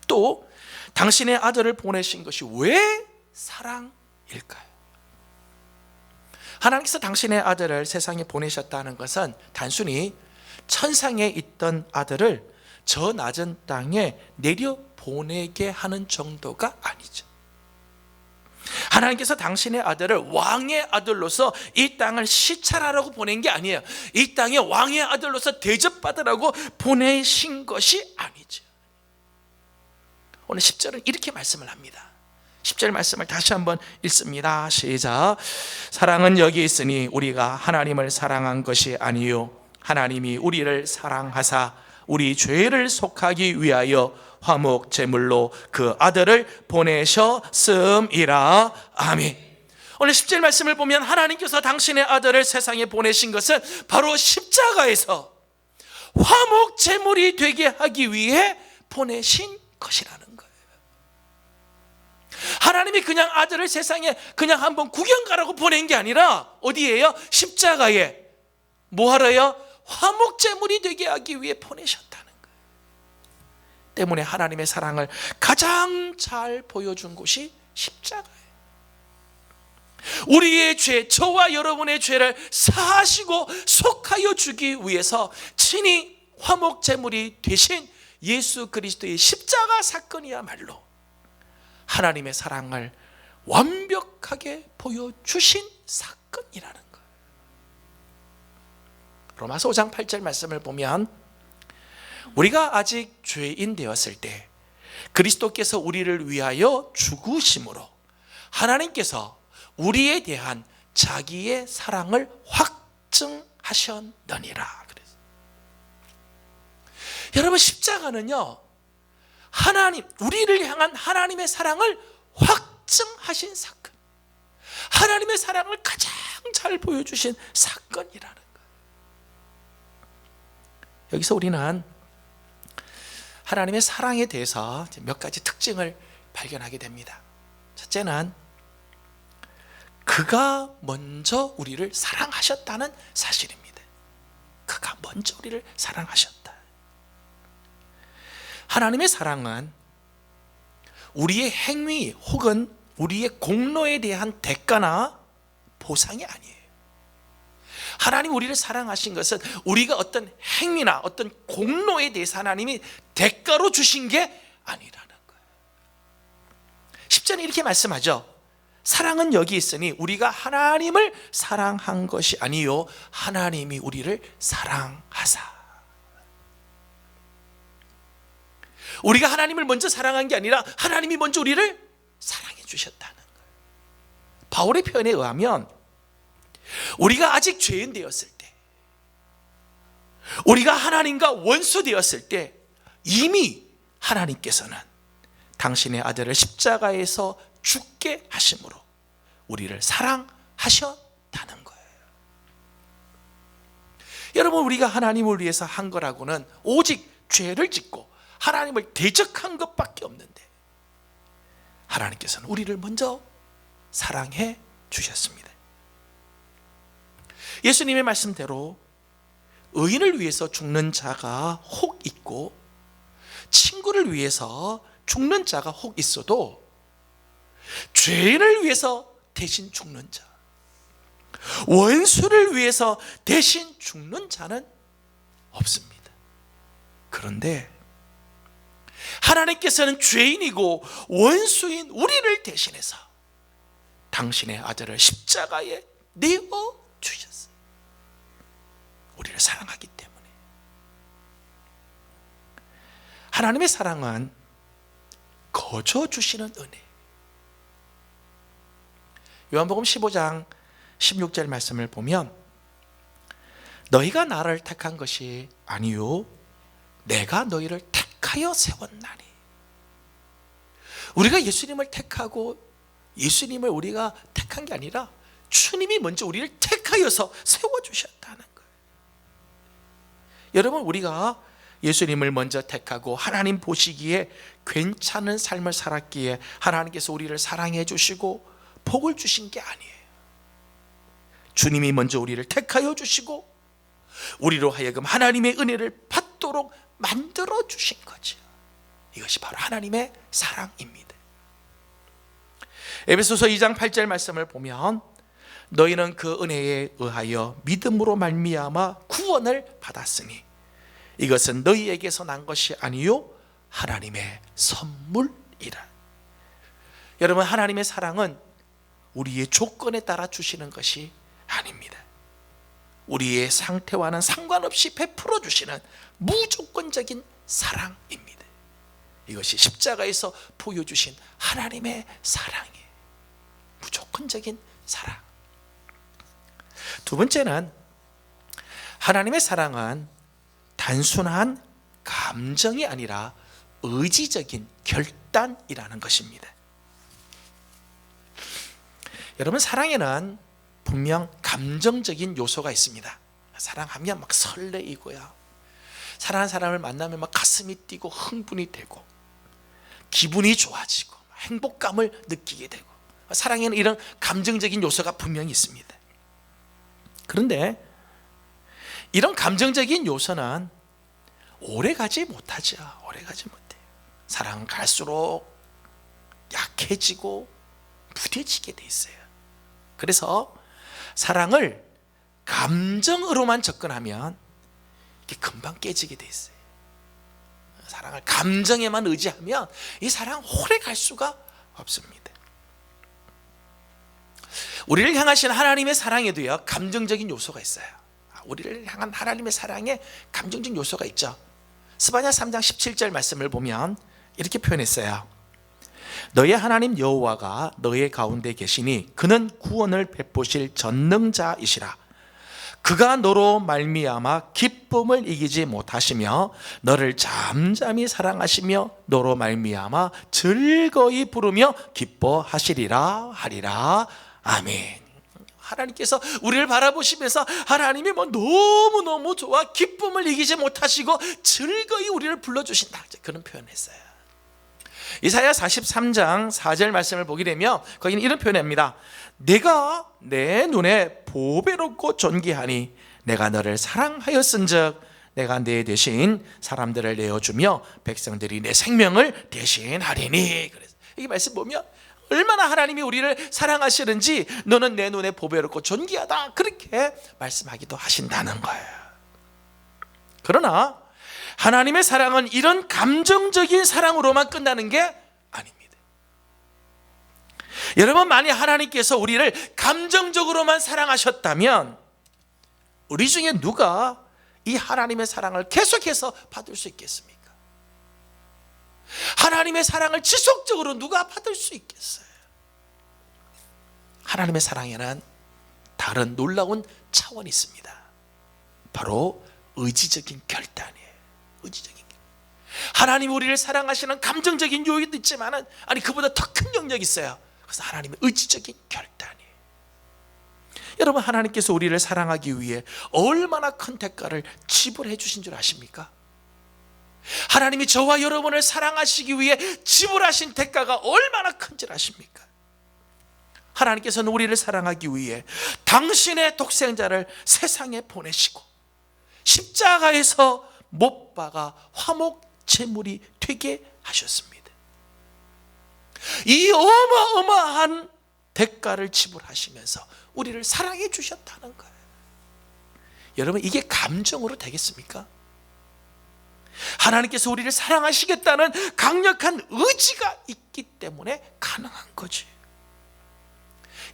또 당신의 아들을 보내신 것이 왜 사랑일까요? 하나님께서 당신의 아들을 세상에 보내셨다는 것은 단순히 천상에 있던 아들을 저 낮은 땅에 내려보내게 하는 정도가 아니죠. 하나님께서 당신의 아들을 왕의 아들로서 이 땅을 시찰하라고 보낸 게 아니에요. 이 땅에 왕의 아들로서 대접받으라고 보내신 것이 아니죠. 오늘 10절은 이렇게 말씀을 합니다. 10절 말씀을 다시 한번 읽습니다. 시작. 사랑은 여기 있으니 우리가 하나님을 사랑한 것이 아니요 하나님이 우리를 사랑하사 우리 죄를 속하기 위하여 화목 제물로 그 아들을 보내셨음이라. 아멘. 오늘 10절 말씀을 보면 하나님께서 당신의 아들을 세상에 보내신 것은 바로 십자가에서 화목 제물이 되게 하기 위해 보내신 것이라는 거예요. 하나님이 그냥 아들을 세상에 그냥 한번 구경 가라고 보낸 게 아니라 어디에요? 십자가에 뭐 하러요? 화목 제물이 되게 하기 위해 보내셨다는 거예요. 때문에 하나님의 사랑을 가장 잘 보여준 곳이 십자가예요. 우리의 죄, 저와 여러분의 죄를 사하시고 속하여 주기 위해서 친히 화목 제물이 되신 예수 그리스도의 십자가 사건이야말로 하나님의 사랑을 완벽하게 보여주신 사건이라는 거예요. 로마서 5장 8절 말씀을 보면 우리가 아직 죄인 되었을 때 그리스도께서 우리를 위하여 죽으심으로 하나님께서 우리에 대한 자기의 사랑을 확증하셨느니라. 그래서 여러분, 십자가는요, 하나님, 우리를 향한 하나님의 사랑을 확증하신 사건, 하나님의 사랑을 가장 잘 보여주신 사건이라는 거예요. 여기서 우리는 하나님의 사랑에 대해서 몇 가지 특징을 발견하게 됩니다. 첫째는 그가 먼저 우리를 사랑하셨다는 사실입니다. 그가 먼저 우리를 사랑하셨다. 하나님의 사랑은 우리의 행위 혹은 우리의 공로에 대한 대가나 보상이 아니에요. 하나님 우리를 사랑하신 것은 우리가 어떤 행위나 어떤 공로에 대해서 하나님이 대가로 주신 게 아니라는 거예요. 10절에 이렇게 말씀하죠. 사랑은 여기 있으니 우리가 하나님을 사랑한 것이 아니요 하나님이 우리를 사랑하사. 우리가 하나님을 먼저 사랑한 게 아니라 하나님이 먼저 우리를 사랑해 주셨다는 거예요. 바울의 표현에 의하면 우리가 아직 죄인 되었을 때, 우리가 하나님과 원수 되었을 때 이미 하나님께서는 당신의 아들을 십자가에서 죽게 하심으로 우리를 사랑하셨다는 거예요. 여러분, 우리가 하나님을 위해서 한 거라고는 오직 죄를 짓고 하나님을 대적한 것밖에 없는데 하나님께서는 우리를 먼저 사랑해 주셨습니다. 예수님의 말씀대로 의인을 위해서 죽는 자가 혹 있고 친구를 위해서 죽는 자가 혹 있어도 죄인을 위해서 대신 죽는 자, 원수를 위해서 대신 죽는 자는 없습니다. 그런데 하나님께서는 죄인이고 원수인 우리를 대신해서 당신의 아들을 십자가에 내어 주셨어요. 우리를 사랑하기 때문에. 하나님의 사랑은 거저 주시는 은혜. 요한복음 15장 16절 말씀을 보면 너희가 나를 택한 것이 아니요 내가 너희를 택하여 세웠나니. 우리가 예수님을 택하고 예수님을 우리가 택한 게 아니라 주님이 먼저 우리를 택하여서 세워주셨다는 거예요. 여러분, 우리가 예수님을 먼저 택하고 하나님 보시기에 괜찮은 삶을 살았기에 하나님께서 우리를 사랑해 주시고 복을 주신 게 아니에요. 주님이 먼저 우리를 택하여 주시고 우리로 하여금 하나님의 은혜를 받도록 만들어 주신 거죠. 이것이 바로 하나님의 사랑입니다. 에베소서 2장 8절 말씀을 보면 너희는 그 은혜에 의하여 믿음으로 말미암아 구원을 받았으니 이것은 너희에게서 난 것이 아니요 하나님의 선물이라. 여러분, 하나님의 사랑은 우리의 조건에 따라 주시는 것이 아닙니다. 우리의 상태와는 상관없이 베풀어 주시는 무조건적인 사랑입니다. 이것이 십자가에서 보여주신 하나님의 사랑이에요. 무조건적인 사랑. 두 번째는 하나님의 사랑은 단순한 감정이 아니라 의지적인 결단이라는 것입니다. 여러분, 사랑에는 분명 감정적인 요소가 있습니다. 사랑하면 막 설레이고요, 사랑하는 사람을 만나면 막 가슴이 뛰고 흥분이 되고 기분이 좋아지고 행복감을 느끼게 되고, 사랑에는 이런 감정적인 요소가 분명히 있습니다. 그런데 이런 감정적인 요소는 오래가지 못하죠. 오래가지 못해요. 사랑은 갈수록 약해지고 무뎌지게 돼 있어요. 그래서 사랑을 감정으로만 접근하면 이게 금방 깨지게 돼 있어요. 사랑을 감정에만 의지하면 이 사랑 오래 갈 수가 없습니다. 우리를 향하신 하나님의 사랑에도요 감정적인 요소가 있어요. 우리를 향한 하나님의 사랑에 감정적인 요소가 있죠. 스바냐 3장 17절 말씀을 보면 이렇게 표현했어요. 너의 하나님 여호와가 너의 가운데 계시니 그는 구원을 베푸실 전능자이시라. 그가 너로 말미암아 기쁨을 이기지 못하시며 너를 잠잠히 사랑하시며 너로 말미암아 즐거이 부르며 기뻐하시리라 하리라. 아멘. 하나님께서 우리를 바라보시면서 하나님이 너무너무 좋아 기쁨을 이기지 못하시고 즐거이 우리를 불러주신다, 그런 표현을 했어요. 이사야 43장 4절 말씀을 보게 되면 거기는 이런 표현입니다. 내가 내 눈에 보배롭고 존귀하니 내가 너를 사랑하였은즉 내가 내 대신 사람들을 내어주며 백성들이 내 생명을 대신하리니. 그래서 이 말씀 보면 얼마나 하나님이 우리를 사랑하시는지 너는 내 눈에 보배롭고 존귀하다, 그렇게 말씀하기도 하신다는 거예요. 그러나 하나님의 사랑은 이런 감정적인 사랑으로만 끝나는 게 아닙니다. 여러분, 만약 하나님께서 우리를 감정적으로만 사랑하셨다면 우리 중에 누가 이 하나님의 사랑을 계속해서 받을 수 있겠습니까? 하나님의 사랑을 지속적으로 누가 받을 수 있겠어요? 하나님의 사랑에는 다른 놀라운 차원이 있습니다. 바로 의지적인 결단이에요. 의지적인 결단. 하나님이 우리를 사랑하시는 감정적인 요인도 있지만 그보다 더 큰 영역이 있어요. 그래서 하나님의 의지적인 결단이에요. 여러분, 하나님께서 우리를 사랑하기 위해 얼마나 큰 대가를 지불해 주신 줄 아십니까? 하나님이 저와 여러분을 사랑하시기 위해 지불하신 대가가 얼마나 큰지 아십니까? 하나님께서는 우리를 사랑하기 위해 당신의 독생자를 세상에 보내시고 십자가에서 못 박아 화목 제물이 되게 하셨습니다. 이 어마어마한 대가를 지불하시면서 우리를 사랑해 주셨다는 거예요. 여러분, 이게 감정으로 되겠습니까? 하나님께서 우리를 사랑하시겠다는 강력한 의지가 있기 때문에 가능한 거지.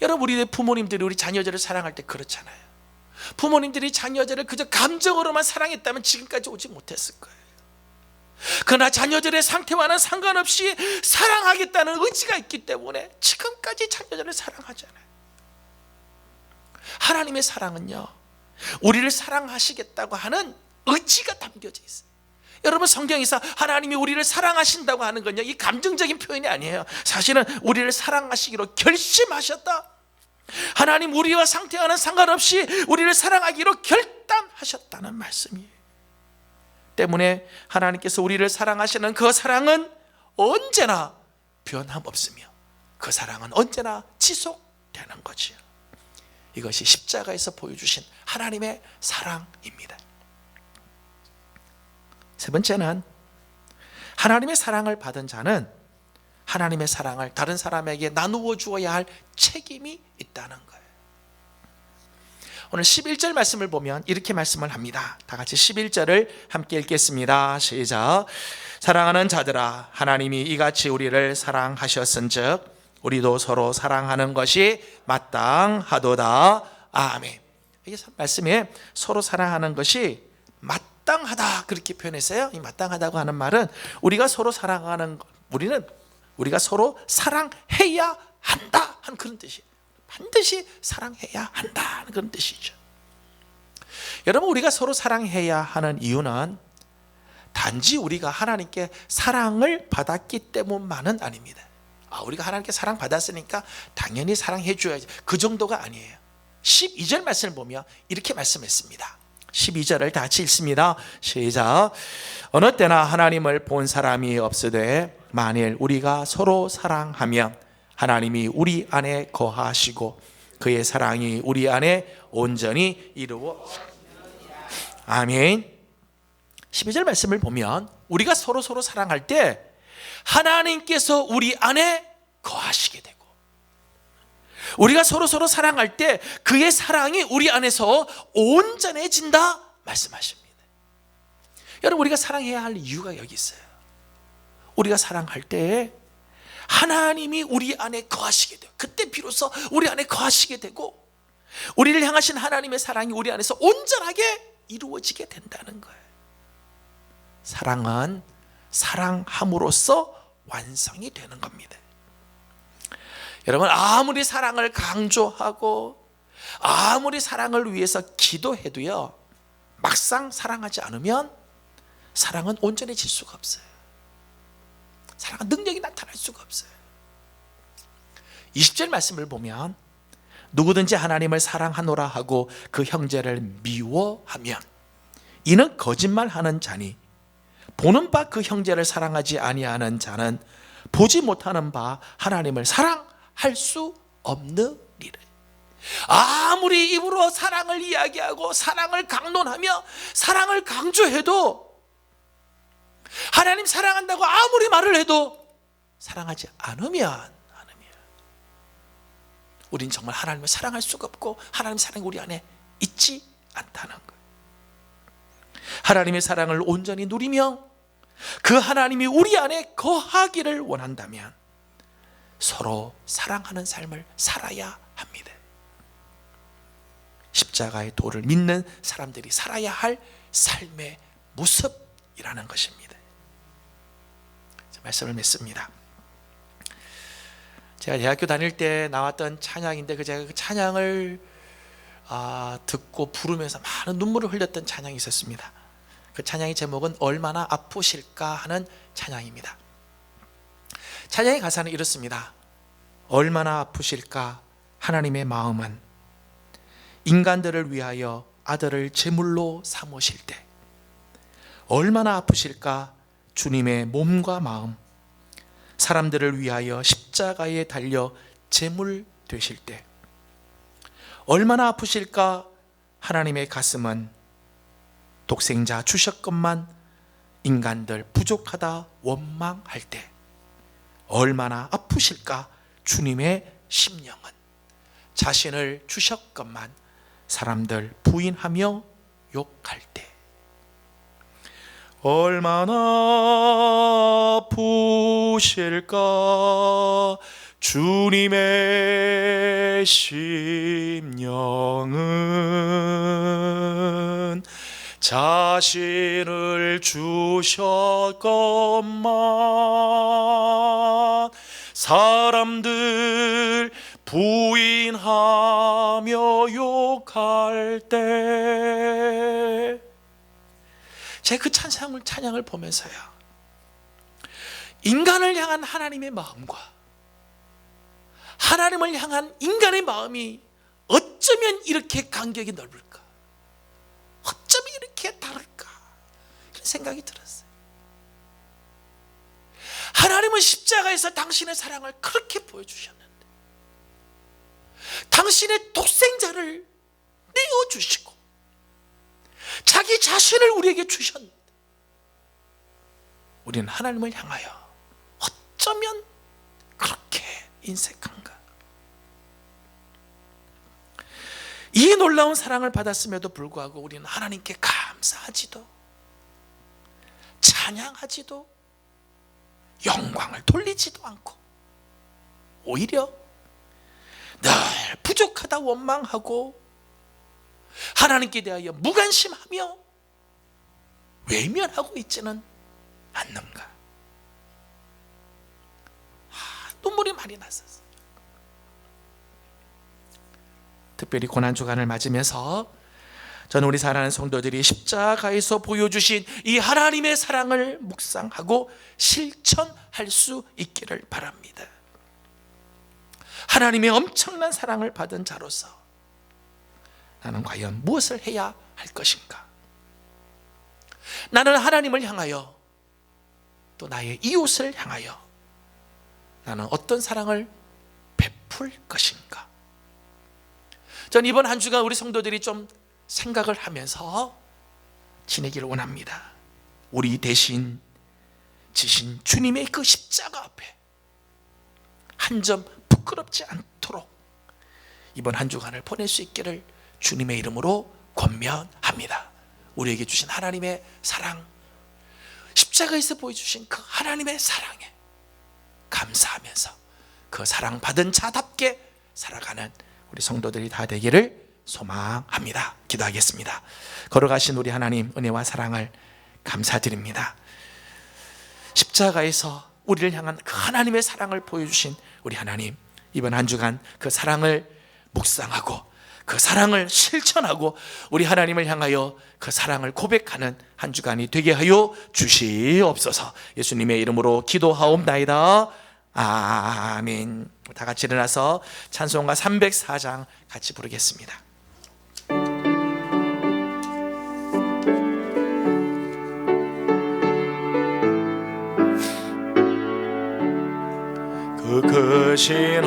여러분, 우리 부모님들이 우리 자녀들을 사랑할 때 그렇잖아요. 부모님들이 자녀들을 그저 감정으로만 사랑했다면 지금까지 오지 못했을 거예요. 그러나 자녀들의 상태와는 상관없이 사랑하겠다는 의지가 있기 때문에 지금까지 자녀들을 사랑하잖아요. 하나님의 사랑은요 우리를 사랑하시겠다고 하는 의지가 담겨져 있어요. 여러분, 성경에서 하나님이 우리를 사랑하신다고 하는 건요, 이 감정적인 표현이 아니에요. 사실은 우리를 사랑하시기로 결심하셨다. 하나님 우리와 상태와는 상관없이 우리를 사랑하기로 결단하셨다는 말씀이에요. 때문에 하나님께서 우리를 사랑하시는 그 사랑은 언제나 변함없으며 그 사랑은 언제나 지속되는 거지요. 이것이 십자가에서 보여주신 하나님의 사랑입니다. 세 번째는, 하나님의 사랑을 받은 자는 하나님의 사랑을 다른 사람에게 나누어 주어야 할 책임이 있다는 거예요. 오늘 11절 말씀을 보면 이렇게 말씀을 합니다. 다 같이 11절을 함께 읽겠습니다. 시작. 사랑하는 자들아, 하나님이 이같이 우리를 사랑하셨은즉 우리도 서로 사랑하는 것이 마땅하도다. 아멘. 이게 말씀에 서로 사랑하는 것이 마땅하다 그렇게 표현했어요. 이 마땅하다고 하는 말은 우리가 서로 사랑하는, 우리가 서로 사랑해야 한다 하는 그런 뜻이에요. 반드시 사랑해야 한다 하는 그런 뜻이죠. 여러분, 우리가 서로 사랑해야 하는 이유는 단지 우리가 하나님께 사랑을 받았기 때문만은 아닙니다. 우리가 하나님께 사랑 받았으니까 당연히 사랑해 줘야지, 그 정도가 아니에요. 12절 말씀을 보면 이렇게 말씀했습니다. 12절을 다 같이 읽습니다. 시작. 어느 때나 하나님을 본 사람이 없으되 만일 우리가 서로 사랑하면 하나님이 우리 안에 거하시고 그의 사랑이 우리 안에 온전히 이루어. 아멘. 12절 말씀을 보면 우리가 서로 사랑할 때 하나님께서 우리 안에 거하시게 되고, 우리가 서로 사랑할 때 그의 사랑이 우리 안에서 온전해진다 말씀하십니다. 여러분, 우리가 사랑해야 할 이유가 여기 있어요. 우리가 사랑할 때 하나님이 우리 안에 거하시게 돼요. 그때 비로소 우리 안에 거하시게 되고 우리를 향하신 하나님의 사랑이 우리 안에서 온전하게 이루어지게 된다는 거예요. 사랑은 사랑함으로써 완성이 되는 겁니다. 여러분, 아무리 사랑을 강조하고 아무리 사랑을 위해서 기도해도요, 막상 사랑하지 않으면 사랑은 온전해질 수가 없어요. 사랑은 능력이 나타날 수가 없어요. 20절 말씀을 보면 누구든지 하나님을 사랑하노라 하고 그 형제를 미워하면 이는 거짓말하는 자니 보는 바 그 형제를 사랑하지 아니하는 자는 보지 못하는 바 하나님을 사랑할 수 없느니라. 아무리 입으로 사랑을 이야기하고 사랑을 강론하며 사랑을 강조해도, 하나님 사랑한다고 아무리 말을 해도 사랑하지 않으면 우린 정말 하나님을 사랑할 수가 없고 하나님의 사랑이 우리 안에 있지 않다는 거예요. 하나님의 사랑을 온전히 누리며 그 하나님이 우리 안에 거하기를 원한다면 서로 사랑하는 삶을 살아야 합니다. 십자가의 도를 믿는 사람들이 살아야 할 삶의 모습이라는 것입니다. 말씀을 맺습니다. 제가 대학교 다닐 때 나왔던 찬양인데 제가 그 찬양을 듣고 부르면서 많은 눈물을 흘렸던 찬양이 있었습니다. 그 찬양의 제목은 얼마나 아프실까 하는 찬양입니다. 찬양의 가사는 이렇습니다. 얼마나 아프실까 하나님의 마음은 인간들을 위하여 아들을 제물로 삼으실 때, 얼마나 아프실까 주님의 몸과 마음 사람들을 위하여 십자가에 달려 제물 되실 때, 얼마나 아프실까 하나님의 가슴은 독생자 주셨건만 인간들 부족하다 원망할 때, 얼마나 아프실까 주님의 심령은 자신을 주셨건만 사람들 부인하며 욕할 때, 얼마나 아프실까 주님의 심령은 자신을 주셨건만 사람들 부인하며 욕할 때, 제가 그 찬양을 보면서요, 인간을 향한 하나님의 마음과 하나님을 향한 인간의 마음이 어쩌면 이렇게 간격이 넓을까, 어쩌면 이렇게 다를까, 이런 생각이 들었어요. 하나님은 십자가에서 당신의 사랑을 그렇게 보여주셨는데, 당신의 독생자를 내어주시고 자기 자신을 우리에게 주셨는데, 우리는 하나님을 향하여 어쩌면 그렇게 인색한가? 이 놀라운 사랑을 받았음에도 불구하고 우리는 하나님께 감사하지도 찬양하지도 영광을 돌리지도 않고, 오히려 늘 부족하다 원망하고 하나님께 대하여 무관심하며 외면하고 있지는 않는가? 눈물이 많이 났었어요. 특별히 고난주간을 맞으면서 저는 우리 사랑하는 성도들이 십자가에서 보여주신 이 하나님의 사랑을 묵상하고 실천할 수 있기를 바랍니다. 하나님의 엄청난 사랑을 받은 자로서 나는 과연 무엇을 해야 할 것인가? 나는 하나님을 향하여 또 나의 이웃을 향하여 나는 어떤 사랑을 베풀 것인가? 전 이번 한 주간 우리 성도들이 좀 생각을 하면서 지내기를 원합니다. 우리 대신 지신 주님의 그 십자가 앞에 한 점 부끄럽지 않도록 이번 한 주간을 보낼 수 있기를 주님의 이름으로 권면합니다. 우리에게 주신 하나님의 사랑, 십자가에서 보여주신 그 하나님의 사랑에 감사하면서 그 사랑받은 자답게 살아가는 우리 성도들이 다 되기를 소망합니다. 기도하겠습니다. 걸어가신 우리 하나님, 은혜와 사랑을 감사드립니다. 십자가에서 우리를 향한 그 하나님의 사랑을 보여주신 우리 하나님, 이번 한 주간 그 사랑을 묵상하고 그 사랑을 실천하고 우리 하나님을 향하여 그 사랑을 고백하는 한 주간이 되게 하여 주시옵소서. 예수님의 이름으로 기도하옵나이다. 아멘. 다 같이 일어나서 찬송가 304장 같이 부르겠습니다. 그 크신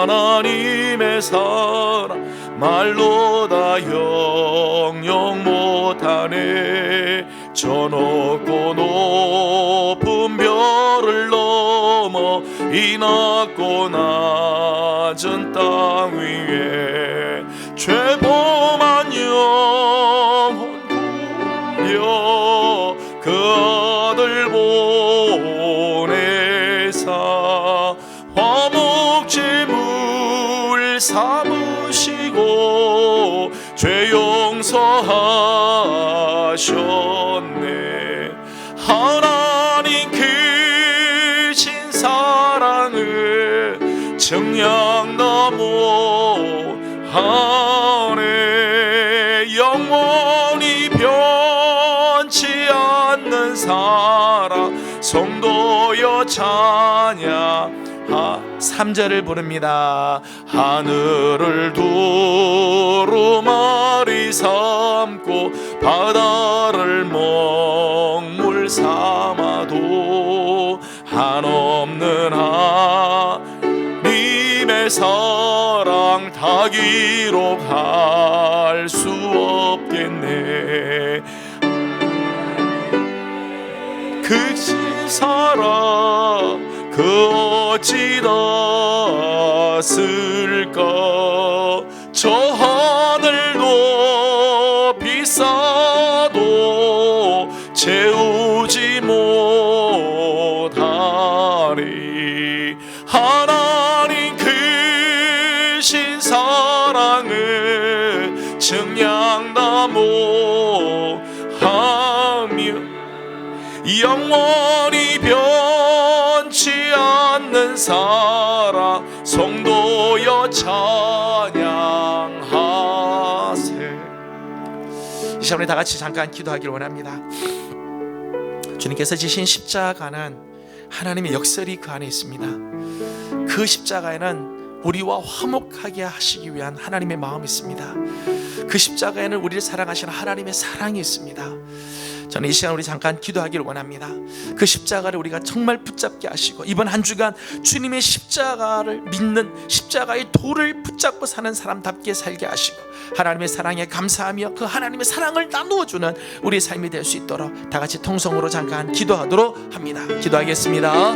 하나님의 사랑 말로 다 영영 못하네. 저 높고 높은 별을 넘어 이 낮고 낮은 땅 위에 죄범한 영혼 구려 그 아들 보내사 화목제물 삼으시고 죄 용서하셨네. 하나님 크신 사랑을 증량나무 안에 영원히 변치 않는 사랑 성도여 찬양. 3절을 부릅니다. 하늘을 두루마리 삼고 바다를 먹물 삼아도 한없는 하나님의 사랑 다 기록할 수 없겠네. 그 사랑 그 어찌 닿았을까. 저 하늘도 비싸도 채우지 못하리. 하나님 크신 사랑을 증량나무 하며 영원히 변치 않는 사랑 사랑 성도여 찬양하세. 이 시간에 다 같이 잠깐 기도하기를 원합니다. 주님께서 지신 십자가는 하나님의 역설이 그 안에 있습니다. 그 십자가에는 우리와 화목하게 하시기 위한 하나님의 마음이 있습니다. 그 십자가에는 우리를 사랑하시는 하나님의 사랑이 있습니다. 저는 이 시간 우리 잠깐 기도하기를 원합니다. 그 십자가를 우리가 정말 붙잡게 하시고 이번 한 주간 주님의 십자가를 믿는 십자가의 도를 붙잡고 사는 사람답게 살게 하시고 하나님의 사랑에 감사하며 그 하나님의 사랑을 나누어주는 우리의 삶이 될 수 있도록 다 같이 통성으로 잠깐 기도하도록 합니다. 기도하겠습니다.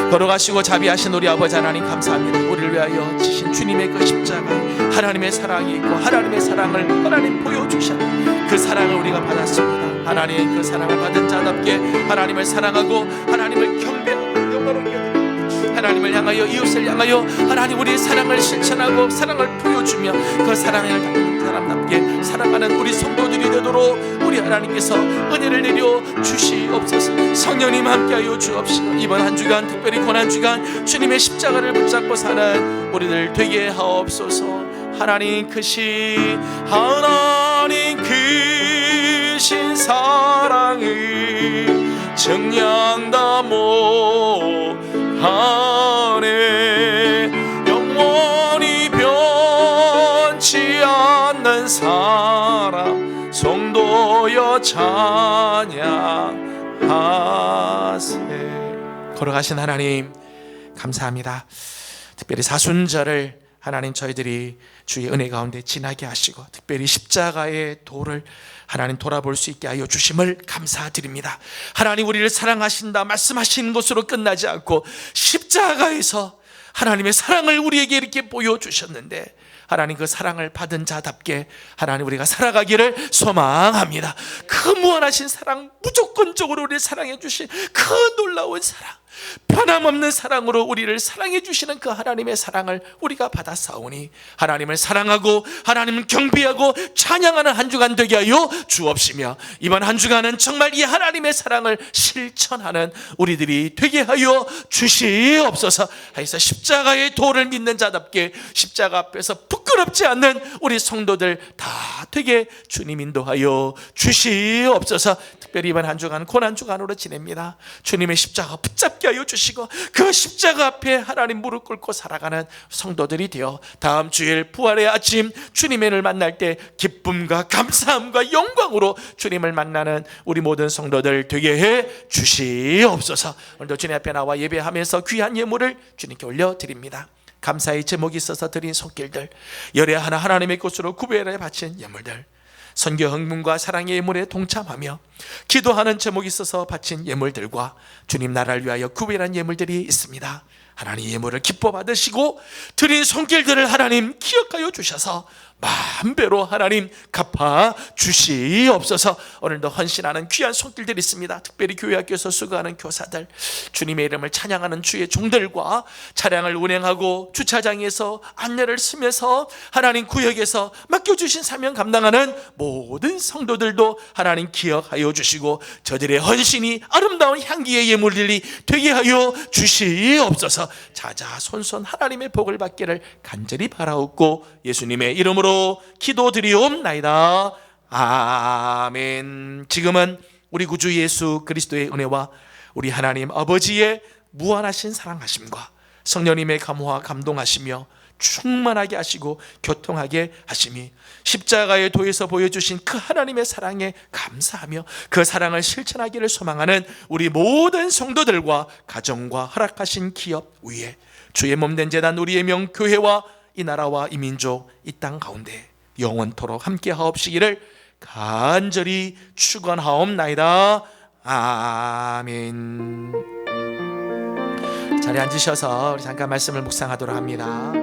걸어가시고 자비하신 우리 아버지 하나님 감사합니다. 우리를 위하여 지신 주님의 그 십자가에 하나님의 사랑이 있고 하나님의 사랑을 하나님 보여주셨는 그 사랑을 우리가 받았습니다. 하나님 그 사랑을 받은 자답게 하나님을 사랑하고 하나님을 경배하고 영광을 드립니다. 하나님을 향하여 이웃을 향하여 하나님 우리의 사랑을 실천하고 사랑을 보여주며 그 사랑을 닦는 사람답게 살아가는 우리 성도들이 되도록 우리 하나님께서 은혜를 내려 주시옵소서. 성령님 함께하여 주옵시고 이번 한 주간 특별히 고난 주간 주님의 십자가를 붙잡고 사는 우리들 되게 하옵소서. 하나님 크신 사랑을 정량다 못하네. 영원히 변치 않는 사랑 성도여 찬양하세. 걸어가신 하나님 감사합니다. 특별히 사순절을 하나님 저희들이 주의 은혜 가운데 지나게 하시고 특별히 십자가의 도를 하나님 돌아볼 수 있게 하여 주심을 감사드립니다. 하나님 우리를 사랑하신다 말씀하시는 것으로 끝나지 않고 십자가에서 하나님의 사랑을 우리에게 이렇게 보여주셨는데 하나님 그 사랑을 받은 자답게 하나님 우리가 살아가기를 소망합니다. 그 무한하신 사랑, 무조건적으로 우리를 사랑해 주신 그 놀라운 사랑, 변함없는 사랑으로 우리를 사랑해 주시는 그 하나님의 사랑을 우리가 받아싸우니 하나님을 사랑하고 하나님을 경배하고 찬양하는 한 주간 되게 하여 주옵시며 이번 한 주간은 정말 이 하나님의 사랑을 실천하는 우리들이 되게 하여 주시옵소서. 하여서 십자가의 도를 믿는 자답게 십자가 앞에서 부끄럽지 않는 우리 성도들 다 되게 주님 인도하여 주시옵소서. 특별히 이번 한 주간 고난 주간으로 지냅니다. 주님의 십자가 붙잡게 하여 주시고 그 십자가 앞에 하나님 무릎 꿇고 살아가는 성도들이 되어 다음 주일 부활의 아침 주님을 만날 때 기쁨과 감사함과 영광으로 주님을 만나는 우리 모든 성도들 되게 해 주시옵소서. 오늘도 주님 앞에 나와 예배하면서 귀한 예물을 주님께 올려드립니다. 감사의 제목이 있어서 드린 손길들, 열애 하나 하나님의 것으로 구별해 바친 예물들, 선교 흥문과 사랑의 예물에 동참하며 기도하는 제목이 있어서 바친 예물들과 주님 나라를 위하여 구별한 예물들이 있습니다. 하나님 예물을 기뻐 받으시고 드린 손길들을 하나님 기억하여 주셔서 만배로 하나님 갚아 주시옵소서. 오늘도 헌신하는 귀한 손길들이 있습니다. 특별히 교회 학교에서 수고하는 교사들, 주님의 이름을 찬양하는 주의 종들과 차량을 운행하고 주차장에서 안내를 쓰면서 하나님 구역에서 맡겨주신 사명 감당하는 모든 성도들도 하나님 기억하여 주시고 저들의 헌신이 아름다운 향기의 예물들이 되게 하여 주시옵소서. 자자손손 하나님의 복을 받기를 간절히 바라옵고 예수님의 이름으로 기도드리옵나이다. 아멘. 지금은 우리 구주 예수 그리스도의 은혜와 우리 하나님 아버지의 무한하신 사랑하심과 성령님의 감화와 감동하시며 충만하게 하시고 교통하게 하심이 십자가의 도에서 보여주신 그 하나님의 사랑에 감사하며 그 사랑을 실천하기를 소망하는 우리 모든 성도들과 가정과 허락하신 기업 위에 주의 몸된 제단 우리의 명교회와 이 나라와 이 민족 이 땅 가운데 영원토록 함께 하옵시기를 간절히 축원하옵나이다. 아멘. 자리에 앉으셔서 우리 잠깐 말씀을 묵상하도록 합니다.